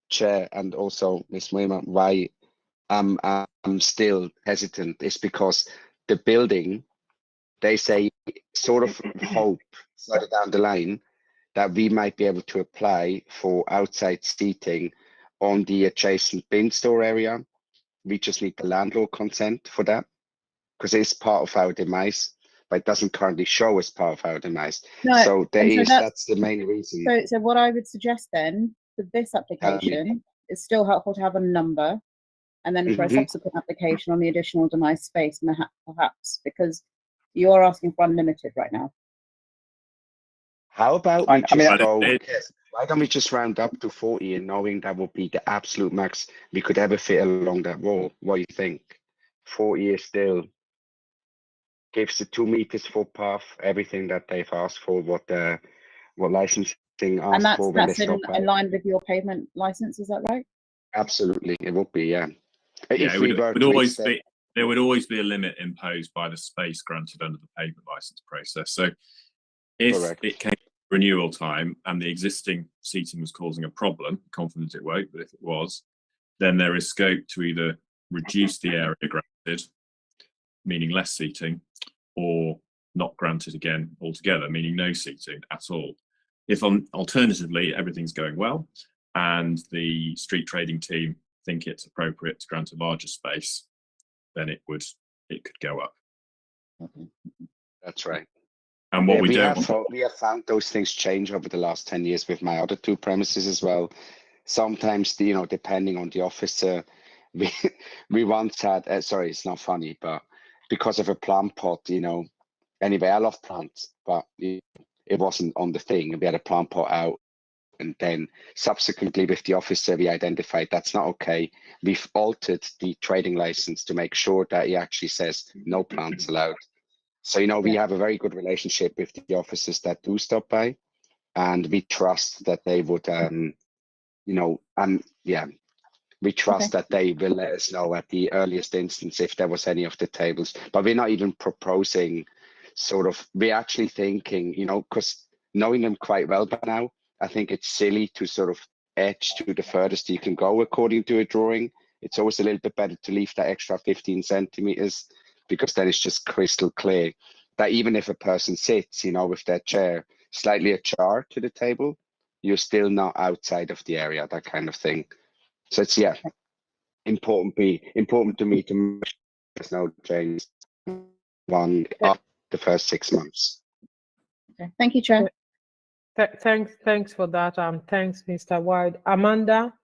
Chair, and also Ms. Muema, why I'm still hesitant is because the building, they say, sort of hope further down the line that we might be able to apply for outside seating on the adjacent bin store area. We just need the landlord consent for that, because it's part of our demise, but it doesn't currently show as part of our demise. No, so that's the main reason. So what I would suggest then for this application is still helpful to have a number, and then for a subsequent application on the additional demise space, perhaps, because you're asking for unlimited right now. How about we just go, why don't we just round up to 40 and knowing that will be the absolute max we could ever fit along that wall? What do you think? 40 is still gives the 2 meters footpath, everything that they've asked for, what licensing asked for. And that's in line with your pavement license, is that right? Absolutely, it would be, yeah. There would always be a limit imposed by the space granted under the pavement license process. So if it came to renewal time and the existing seating was causing a problem, confident it won't, but if it was, then there is scope to either reduce the area granted, meaning less seating, or not granted again altogether, meaning no seating at all. If alternatively everything's going well and the street trading team think it's appropriate to grant a larger space, then it could go up. That's right. And what we have found those things change over the last 10 years with my other 2 premises as well. Sometimes, you know, depending on the officer, we once had, sorry, it's not funny, but because of a plant pot, you know, anyway, I love plants, but it wasn't on the thing, and we had a plant pot out. And then subsequently with the officer, we identified that's not okay. We've altered the trading license to make sure that he actually says no plants allowed. So, you know, we have a very good relationship with the officers that do stop by, and we trust that they would, we trust that they will let us know at the earliest instance if there was any of the tables. But we're not even proposing we're actually thinking, you know, because knowing them quite well by now, I think it's silly to sort of edge to the furthest you can go according to a drawing. It's always a little bit better to leave that extra 15 centimeters, because then it's just crystal clear that even if a person sits, you know, with their chair slightly ajar to the table, you're still not outside of the area, that kind of thing. So it's important to me to make sure there's no change after the first 6 months. Okay. Thank you, Chair. Thanks for that. Thanks, Mr. White. Amanda,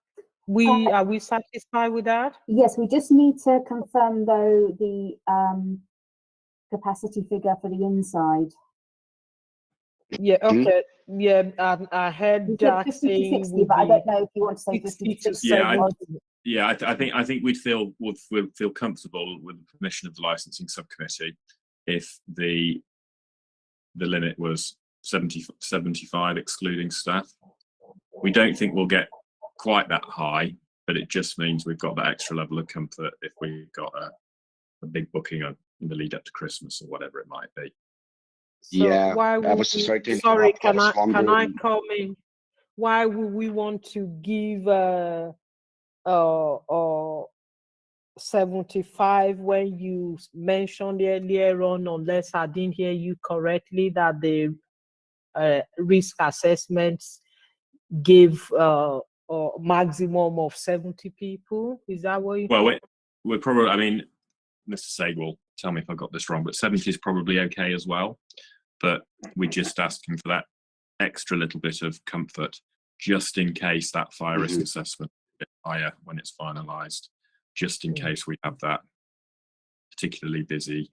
are we satisfied with that? Yes, we just need to confirm though the capacity figure for the inside. Yeah, okay. Yeah, I heard Jack 50 to saying 60, but I don't know if you want to say 50 to 60. I think we'd feel comfortable with the permission of the licensing subcommittee if the limit was 75 excluding staff. We don't think we'll get quite that high, but it just means we've got that extra level of comfort if we've got a big booking in the lead up to Christmas or whatever it might be. So Yeah, why I was would sorry to sorry, interrupt. can was I wondering- come in? Why would we want to give 75 when you mentioned earlier on, unless I didn't hear you correctly, that the risk assessments give a maximum of 70 people? Is that what you? Well, we're probably, I mean, Mr. Sager will tell me if I got this wrong, but 70 is probably okay as well. But we're just asking for that extra little bit of comfort, just in case that fire risk assessment is a bit higher when it's finalised, just in case we have that particularly busy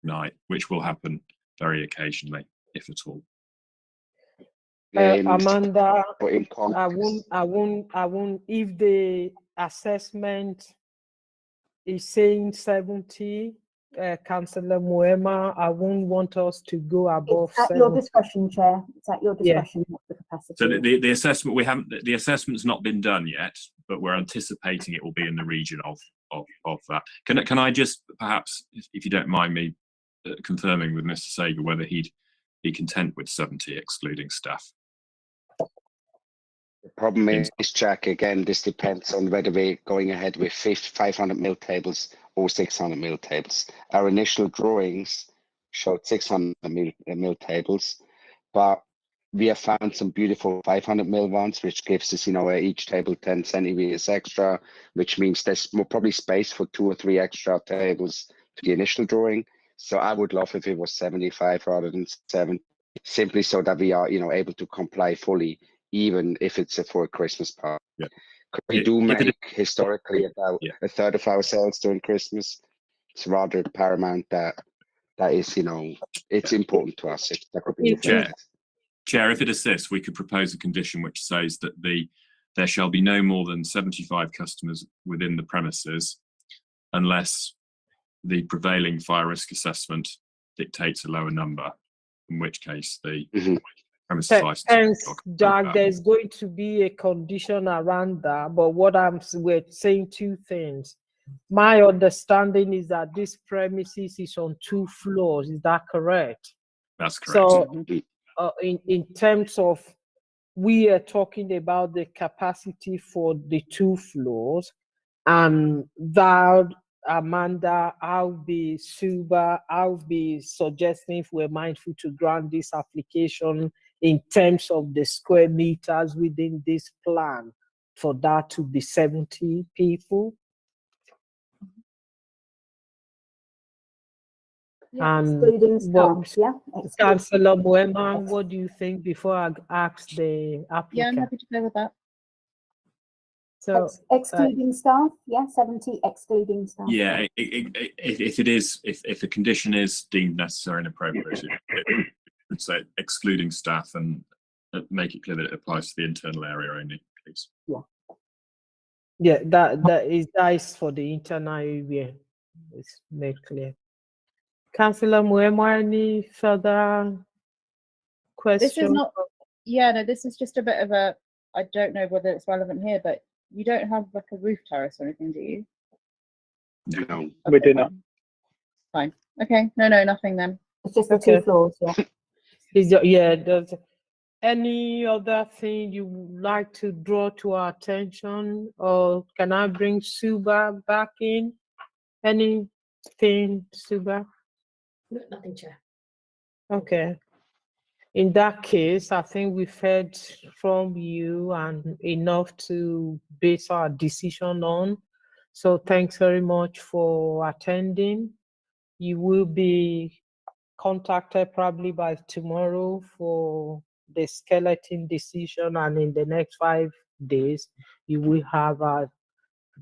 night, which will happen very occasionally, if at all. Amanda, I won't. If the assessment is saying 70, Councillor Moema, I won't want us to go above. It's at 70. your discretion, Chair. It's at your discretion. What the capacity. So the assessment the assessment's not been done yet, but we're anticipating it will be in the region of that. Can I just perhaps, if you don't mind me confirming with Mr. Sager whether he'd be content with 70 excluding staff? The problem is, Jack, again, this depends on whether we're going ahead with 500 mil tables or 600 mil tables. Our initial drawings showed 600 mil tables, but we have found some beautiful 500 mil ones, which gives us, you know, each table 10 centimeters extra, which means there's probably space for 2 or 3 extra tables to the initial drawing. So I would love if it was 75 rather than 70, simply so that we are, you know, able to comply fully, even if it's for a Christmas party. Yeah. We do make historically about a third of our sales during Christmas. It's rather paramount that is, you know, it's important to us. That could be Chair, if it assists, we could propose a condition which says that there shall be no more than 75 customers within the premises unless the prevailing fire risk assessment dictates a lower number, in which case the premises license. Thanks, Jack. There's going to be a condition around that, but we're saying 2 things. My understanding is that this premises is on 2 floors. Is that correct? That's correct. So, in terms of, we are talking about the capacity for the 2 floors, and that, Amanda, I'll be suggesting, if we're mindful, to grant this application in terms of the square meters within this plan, for that to be 70 people. Excluding staff, Councillor Moema, what do you think before I ask the applicant? Yeah, I'm happy to go with that. So excluding staff, 70 excluding staff. Yeah, if the condition is deemed necessary and appropriate, would say excluding staff and make it clear that it applies to the internal area only, please. Yeah, that is for the internal area. It's made clear. Councillor Muema, any further questions? This is not, yeah, no, this is just a bit of a, I don't know whether it's relevant here, but you don't have like a roof terrace or anything, do you? No. We do not. Fine. Okay. No, nothing then. It's just the Okay. 2 floors, yeah. Yeah, does any other thing you would like to draw to our attention, or can I bring Suba back in? Anything, Suba? No, nothing, Chair. Okay. In that case, I think we've heard from you and enough to base our decision on. So thanks very much for attending. You will be contacted probably by tomorrow for the skeleton decision, and in the next 5 days, you will have a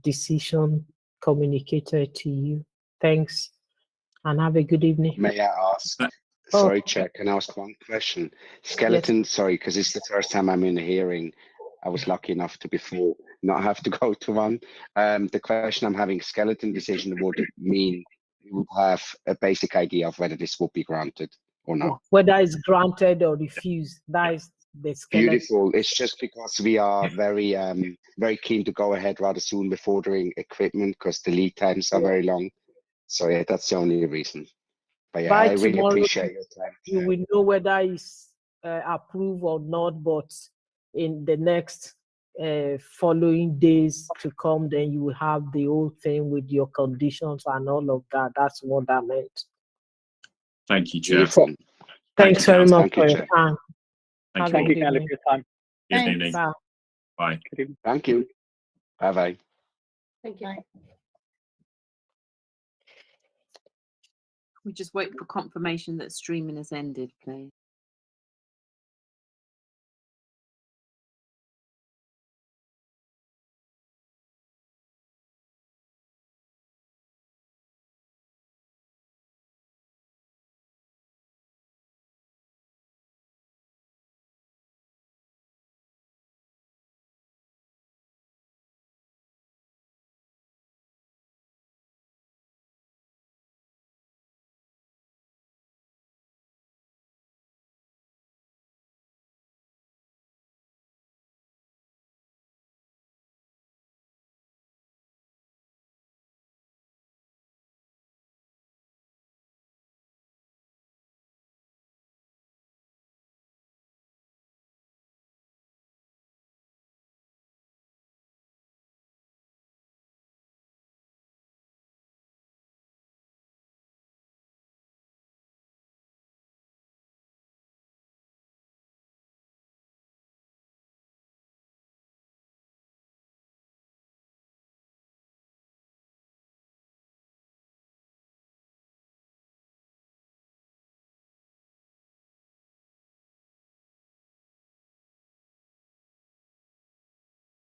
decision communicated to you. Thanks, and have a good evening. May I ask? Sorry, Chair, can I ask one question? Skeleton, sorry, because it's the first time I'm in a hearing. I was lucky enough to before not have to go to one. The question I'm having, skeleton decision would mean you would have a basic idea of whether this will be granted or not. Whether it's granted or refused, that is the skeleton. Beautiful. It's just because we are very very keen to go ahead rather soon with ordering equipment because the lead times are very long. So yeah, that's the only reason. But yeah, By I really tomorrow, appreciate your time. you will know whether it's approved or not, but in the next following days to come, then you will have the whole thing with your conditions and all of that. That's what that meant. Thank you, Chair. Beautiful. Thanks very much Thank you, for your Chair. time. Thank Thank you. you, Kelly, for your time. Good Thanks. evening. Bye. Bye. Good evening. Thank you. Bye-bye. Thank you. Bye. We just wait for confirmation that streaming has ended, please.